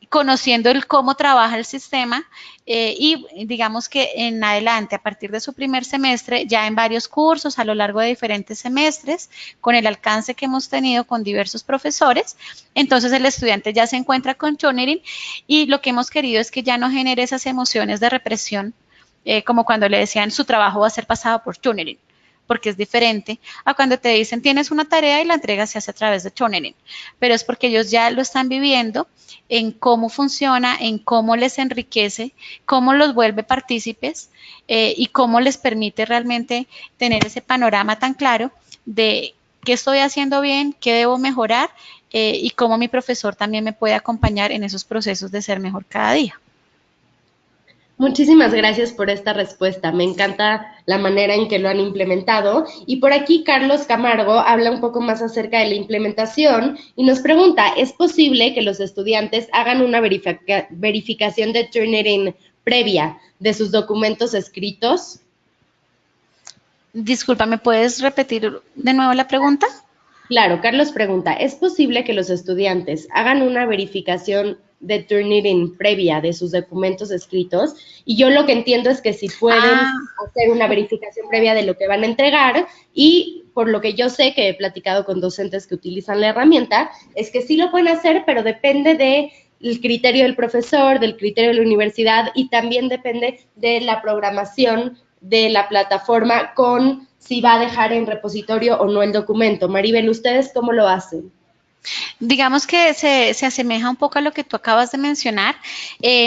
conociendo cómo trabaja el sistema y digamos que en adelante, a partir de su primer semestre, ya en varios cursos a lo largo de diferentes semestres, con el alcance que hemos tenido con diversos profesores, entonces el estudiante ya se encuentra con Turnitin y lo que hemos querido es que ya no genere esas emociones de represión, como cuando le decían su trabajo va a ser pasado por Turnitin, porque es diferente a cuando te dicen tienes una tarea y la entrega se hace a través de Turnitin, pero es porque ellos ya lo están viviendo en cómo funciona, en cómo les enriquece, cómo los vuelve partícipes y cómo les permite realmente tener ese panorama tan claro de qué estoy haciendo bien, qué debo mejorar y cómo mi profesor también me puede acompañar en esos procesos de ser mejor cada día. Muchísimas gracias por esta respuesta. Me encanta la manera en que lo han implementado. Y por aquí Carlos Camargo habla un poco más acerca de la implementación y nos pregunta, ¿es posible que los estudiantes hagan una verificación de Turnitin previa de sus documentos escritos? Disculpa, ¿me puedes repetir de nuevo la pregunta? Claro, Carlos pregunta, ¿es posible que los estudiantes hagan una verificación de Turnitin previa de sus documentos escritos? Y yo lo que entiendo es que si pueden hacer una verificación previa de lo que van a entregar y por lo que yo sé, que he platicado con docentes que utilizan la herramienta, es que sí lo pueden hacer, pero depende del criterio del profesor, del criterio de la universidad y también depende de la programación de la plataforma con si va a dejar en repositorio o no el documento. Maribel, ¿ustedes cómo lo hacen? Digamos que se asemeja un poco a lo que tú acabas de mencionar.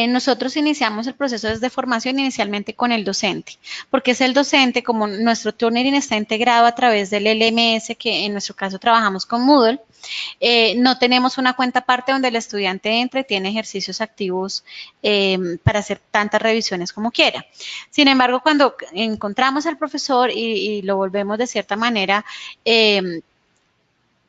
Nosotros iniciamos el proceso desde formación inicialmente con el docente, porque es el docente, como nuestro Turnitin está integrado a través del LMS, que en nuestro caso trabajamos con Moodle, no tenemos una cuenta aparte donde el estudiante entre y tiene ejercicios activos para hacer tantas revisiones como quiera. Sin embargo, cuando encontramos al profesor y lo volvemos de cierta manera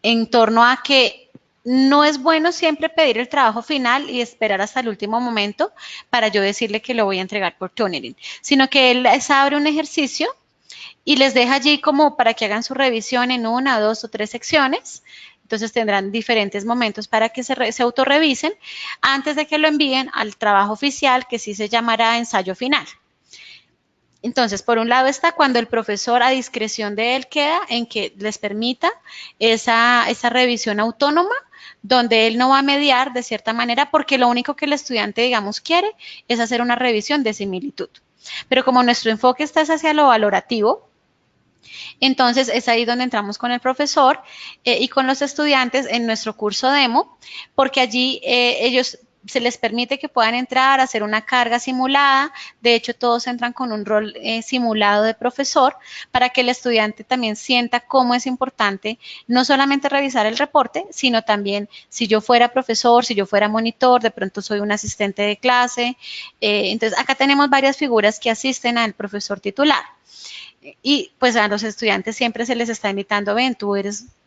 en torno a que no es bueno siempre pedir el trabajo final y esperar hasta el último momento para yo decirle que lo voy a entregar por Turnitin, sino que él les abre un ejercicio y les deja allí como para que hagan su revisión en 1, 2 o 3 secciones. Entonces tendrán diferentes momentos para que se autorrevisen antes de que lo envíen al trabajo oficial, que sí se llamará ensayo final. Entonces, por un lado está cuando el profesor a discreción de él queda en que les permita esa revisión autónoma, donde él no va a mediar de cierta manera, porque lo único que el estudiante, digamos, quiere es hacer una revisión de similitud. Pero como nuestro enfoque está hacia lo valorativo, entonces es ahí donde entramos con el profesor y con los estudiantes en nuestro curso demo, porque allí ellos se les permite que puedan entrar a hacer una carga simulada. De hecho, todos entran con un rol simulado de profesor para que el estudiante también sienta cómo es importante no solamente revisar el reporte, sino también si yo fuera profesor, si yo fuera monitor, de pronto soy un asistente de clase. Entonces, acá tenemos varias figuras que asisten al profesor titular. Y pues a los estudiantes siempre se les está invitando, ven,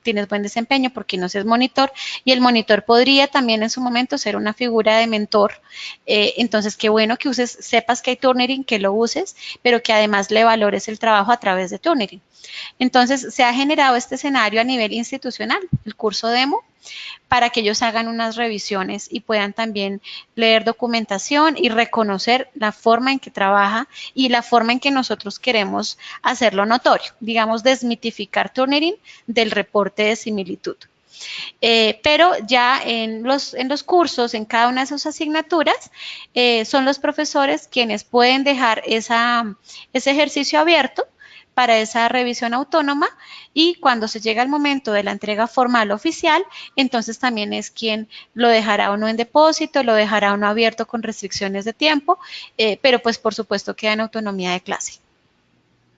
tienes buen desempeño porque no seas monitor, y el monitor podría también en su momento ser una figura de mentor. Entonces, qué bueno que sepas que hay Turnitin, que lo uses, pero que además le valores el trabajo a través de Turnitin. Entonces, se ha generado este escenario a nivel institucional, el curso demo, para que ellos hagan unas revisiones y puedan también leer documentación y reconocer la forma en que trabaja y la forma en que nosotros queremos hacerlo notorio, digamos, desmitificar Turnitin del reporte de similitud. Pero ya en los cursos, en cada una de sus asignaturas, son los profesores quienes pueden dejar ese ejercicio abierto para esa revisión autónoma, y cuando se llega el momento de la entrega formal oficial, entonces también es quien lo dejará o no en depósito, lo dejará o no abierto con restricciones de tiempo, pero pues por supuesto queda en autonomía de clase.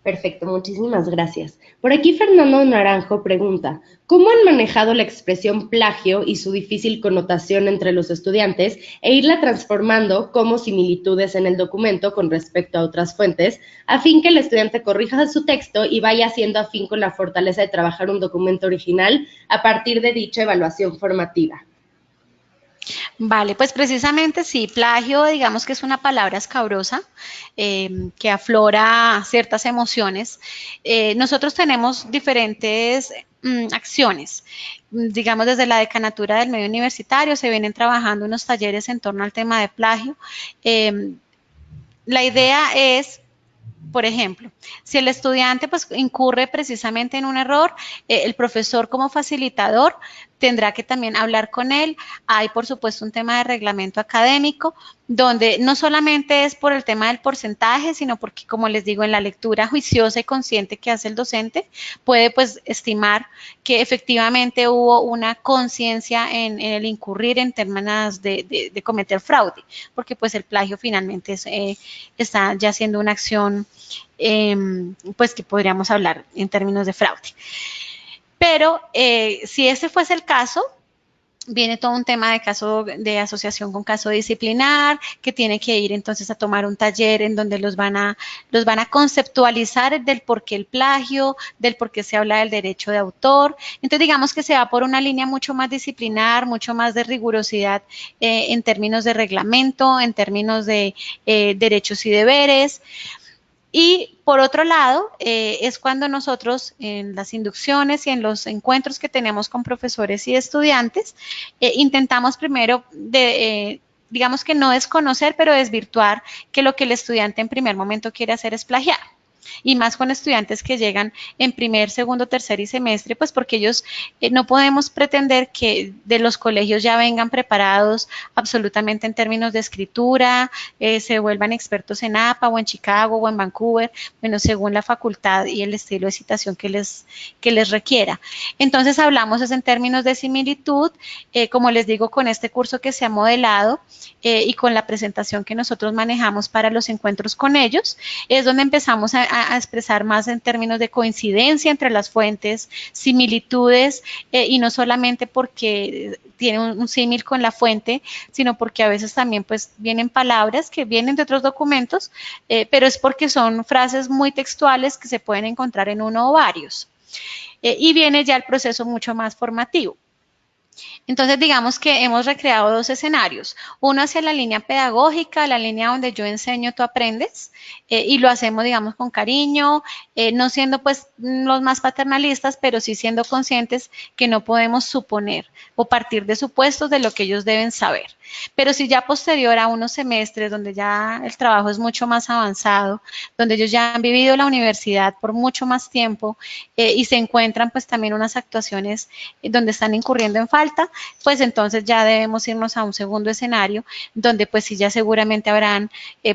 Perfecto, muchísimas gracias. Por aquí Fernando Naranjo pregunta, ¿cómo han manejado la expresión plagio y su difícil connotación entre los estudiantes e irla transformando como similitudes en el documento con respecto a otras fuentes, a fin que el estudiante corrija su texto y vaya haciendo afín con la fortaleza de trabajar un documento original a partir de dicha evaluación formativa? Vale, pues precisamente sí, plagio, digamos que es una palabra escabrosa que aflora ciertas emociones. Nosotros tenemos diferentes acciones. Digamos, desde la decanatura del medio universitario se vienen trabajando unos talleres en torno al tema de plagio. La idea es, por ejemplo, si el estudiante pues incurre precisamente en un error, el profesor como facilitador tendrá que también hablar con él. Hay, por supuesto, un tema de reglamento académico, donde no solamente es por el tema del porcentaje, sino porque, como les digo, en la lectura juiciosa y consciente que hace el docente, puede pues estimar que efectivamente hubo una conciencia en el incurrir en términos de cometer fraude, porque pues el plagio finalmente está ya siendo una acción pues que podríamos hablar en términos de fraude. Pero si ese fuese el caso, viene todo un tema de caso de asociación con caso disciplinar, que tiene que ir entonces a tomar un taller en donde los van a conceptualizar del por qué el plagio, del por qué se habla del derecho de autor. Entonces digamos que se va por una línea mucho más disciplinar, mucho más de rigurosidad en términos de reglamento, en términos de derechos y deberes. Y por otro lado, es cuando nosotros en las inducciones y en los encuentros que tenemos con profesores y estudiantes, intentamos primero, digamos que no desconocer, pero desvirtuar que lo que el estudiante en primer momento quiere hacer es plagiar. Y más con estudiantes que llegan en primer, segundo, tercer y semestre, pues porque ellos no podemos pretender que de los colegios ya vengan preparados absolutamente en términos de escritura, se vuelvan expertos en APA o en Chicago o en Vancouver, bueno, según la facultad y el estilo de citación que les requiera. Entonces hablamos es en términos de similitud, como les digo, con este curso que se ha modelado y con la presentación que nosotros manejamos para los encuentros con ellos, es donde empezamos a expresar más en términos de coincidencia entre las fuentes, similitudes, y no solamente porque tiene un símil con la fuente, sino porque a veces también pues vienen palabras que vienen de otros documentos, pero es porque son frases muy textuales que se pueden encontrar en uno o varios. Y viene ya el proceso mucho más formativo. Entonces, digamos que hemos recreado dos escenarios, uno hacia la línea pedagógica, la línea donde yo enseño, tú aprendes, y lo hacemos, digamos, con cariño, no siendo pues los más paternalistas, pero sí siendo conscientes que no podemos suponer o partir de supuestos de lo que ellos deben saber. Pero si ya posterior a unos semestres donde ya el trabajo es mucho más avanzado, donde ellos ya han vivido la universidad por mucho más tiempo y se encuentran pues también unas actuaciones donde están incurriendo en falta, pues entonces ya debemos irnos a un segundo escenario donde pues sí ya seguramente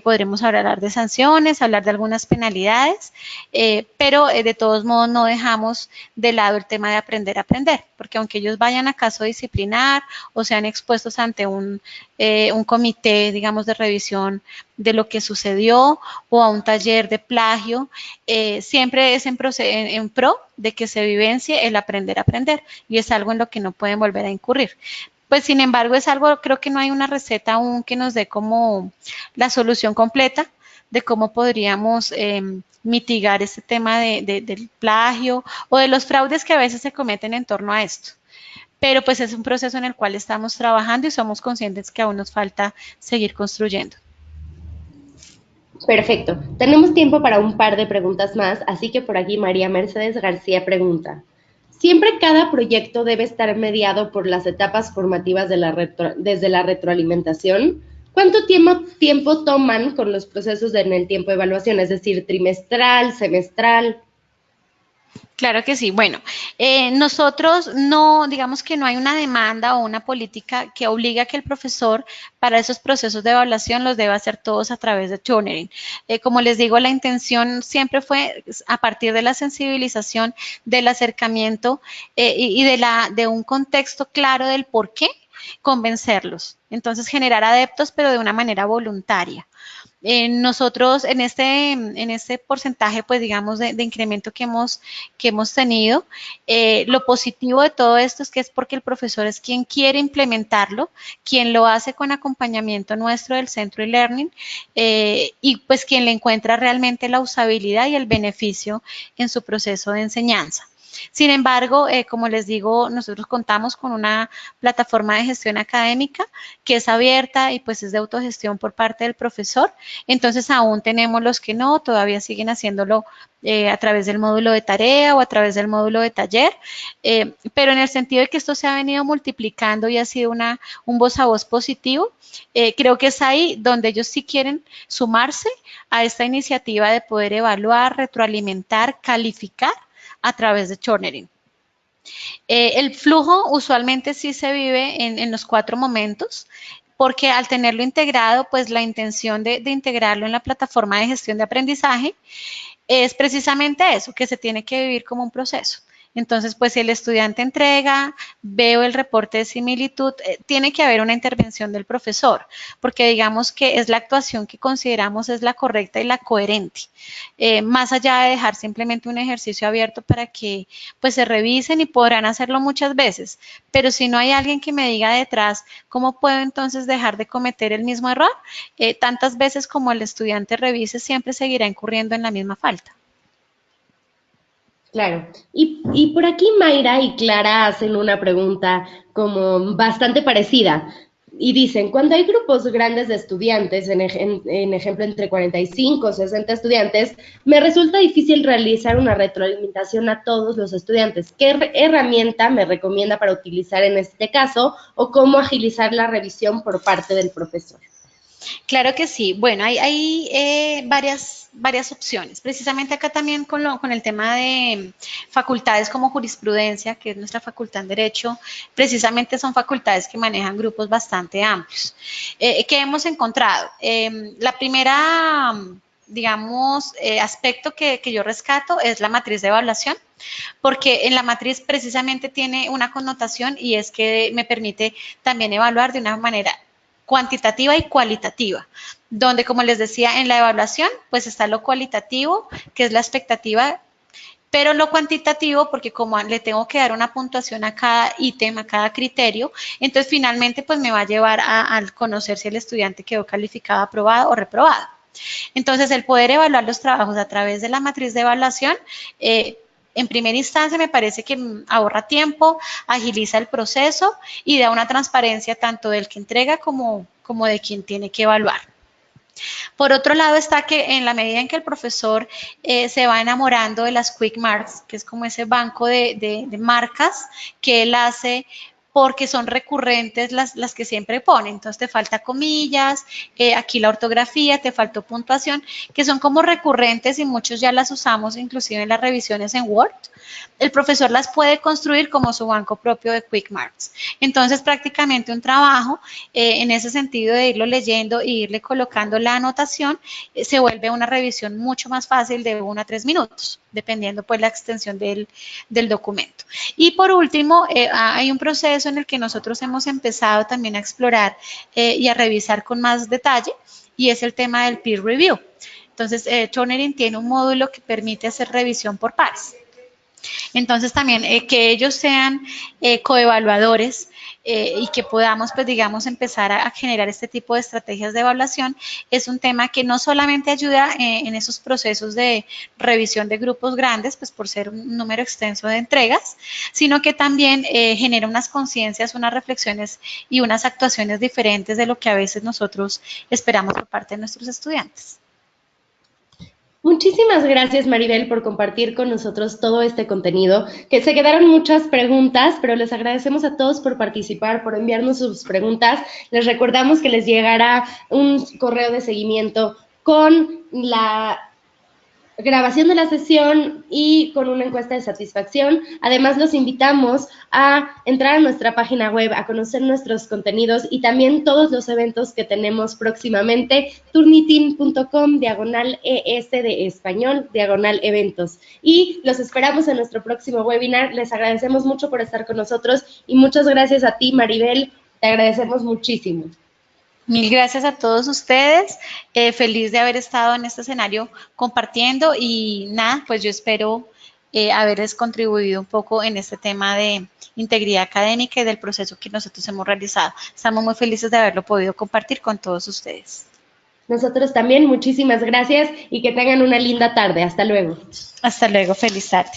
podremos hablar de sanciones, hablar de algunas penalidades, pero de todos modos no dejamos de lado el tema de aprender a aprender, porque aunque ellos vayan a caso disciplinar o sean expuestos ante un comité, digamos, de revisión de lo que sucedió o a un taller de plagio, siempre es en pro de que se vivencie el aprender a aprender, y es algo en lo que no pueden volver a incurrir. Pues sin embargo es algo, creo que no hay una receta aún que nos dé como la solución completa de cómo podríamos mitigar este tema del plagio o de los fraudes que a veces se cometen en torno a esto. Pero pues es un proceso en el cual estamos trabajando y somos conscientes que aún nos falta seguir construyendo. Perfecto. Tenemos tiempo para un par de preguntas más, así que por aquí María Mercedes García pregunta, Siempre cada proyecto debe estar mediado por las etapas formativas desde la retroalimentación. ¿Cuánto tiempo toman con los procesos en el tiempo de evaluación? Es decir, trimestral, semestral. Claro que sí. Bueno, nosotros no, digamos que no hay una demanda o una política que obligue a que el profesor para esos procesos de evaluación los deba hacer todos a través de tutoring. Como les digo, la intención siempre fue a partir de la sensibilización, del acercamiento y de un contexto claro del por qué convencerlos. Entonces, generar adeptos, pero de una manera voluntaria. Nosotros en este porcentaje, pues digamos, de incremento que hemos tenido, lo positivo de todo esto es porque el profesor es quien quiere implementarlo, quien lo hace con acompañamiento nuestro del centro e-learning y pues quien le encuentra realmente la usabilidad y el beneficio en su proceso de enseñanza. Sin embargo, como les digo, nosotros contamos con una plataforma de gestión académica que es abierta y pues es de autogestión por parte del profesor. Entonces aún tenemos los que no, todavía siguen haciéndolo a través del módulo de tarea o a través del módulo de taller, pero en el sentido de que esto se ha venido multiplicando y ha sido un voz a voz positivo, creo que es ahí donde ellos sí quieren sumarse a esta iniciativa de poder evaluar, retroalimentar, calificar a través de Turnitin. El flujo usualmente sí se vive en los 4 momentos, porque al tenerlo integrado, pues la intención de integrarlo en la plataforma de gestión de aprendizaje es precisamente eso, que se tiene que vivir como un proceso. Entonces, pues si el estudiante entrega, veo el reporte de similitud, tiene que haber una intervención del profesor, porque digamos que es la actuación que consideramos es la correcta y la coherente, más allá de dejar simplemente un ejercicio abierto para que pues se revisen y podrán hacerlo muchas veces, pero si no hay alguien que me diga detrás, ¿cómo puedo entonces dejar de cometer el mismo error? Tantas veces como el estudiante revise, siempre seguirá incurriendo en la misma falta. Claro. Y por aquí Mayra y Clara hacen una pregunta como bastante parecida. Y dicen, cuando hay grupos grandes de estudiantes, en ejemplo entre 45 o 60 estudiantes, me resulta difícil realizar una retroalimentación a todos los estudiantes. ¿Qué herramienta me recomienda para utilizar en este caso o cómo agilizar la revisión por parte del profesor? Claro que sí. Bueno, hay varias opciones. Precisamente acá también con el tema de facultades como jurisprudencia, que es nuestra facultad en Derecho, precisamente son facultades que manejan grupos bastante amplios. ¿Qué hemos encontrado? La primera, digamos, aspecto que yo rescato es la matriz de evaluación, porque en la matriz precisamente tiene una connotación y es que me permite también evaluar de una manera cuantitativa y cualitativa, donde, como les decía, en la evaluación, pues está lo cualitativo, que es la expectativa, pero lo cuantitativo, porque como le tengo que dar una puntuación a cada ítem, a cada criterio, entonces finalmente pues me va a llevar al conocer si el estudiante quedó calificado, aprobado o reprobado. Entonces, el poder evaluar los trabajos a través de la matriz de evaluación, en primera instancia me parece que ahorra tiempo, agiliza el proceso y da una transparencia tanto del que entrega como de quien tiene que evaluar. Por otro lado está que en la medida en que el profesor se va enamorando de las quick marks, que es como ese banco de marcas que él hace porque son recurrentes las que siempre pone. Entonces te falta comillas, aquí la ortografía, te faltó puntuación, que son como recurrentes y muchos ya las usamos inclusive en las revisiones en Word. El profesor las puede construir como su banco propio de quick marks. Entonces prácticamente un trabajo en ese sentido de irlo leyendo e irle colocando la anotación se vuelve una revisión mucho más fácil de 1 a 3 minutos, dependiendo pues la extensión del documento. Y por último, hay un proceso en el que nosotros hemos empezado también a explorar y a revisar con más detalle, y es el tema del peer review. Entonces, Turnitin tiene un módulo que permite hacer revisión por pares. Entonces, también que ellos sean coevaluadores y que podamos, pues digamos, empezar a generar este tipo de estrategias de evaluación es un tema que no solamente ayuda en esos procesos de revisión de grupos grandes, pues por ser un número extenso de entregas, sino que también genera unas conciencias, unas reflexiones y unas actuaciones diferentes de lo que a veces nosotros esperamos por parte de nuestros estudiantes. muchísimas gracias, Maribel, por compartir con nosotros todo este contenido, que se quedaron muchas preguntas, pero les agradecemos a todos por participar, por enviarnos sus preguntas. Les recordamos que les llegará un correo de seguimiento con la grabación de la sesión y con una encuesta de satisfacción. Además, los invitamos a entrar a nuestra página web, a conocer nuestros contenidos y también todos los eventos que tenemos próximamente, turnitin.com/ES de español, /eventos. Y los esperamos en nuestro próximo webinar. Les agradecemos mucho por estar con nosotros y muchas gracias a ti, Maribel. Te agradecemos muchísimo. Mil gracias a todos ustedes, feliz de haber estado en este escenario compartiendo y nada, pues yo espero haberles contribuido un poco en este tema de integridad académica y del proceso que nosotros hemos realizado. Estamos muy felices de haberlo podido compartir con todos ustedes. Nosotros también, muchísimas gracias y que tengan una linda tarde. Hasta luego. Hasta luego, feliz tarde.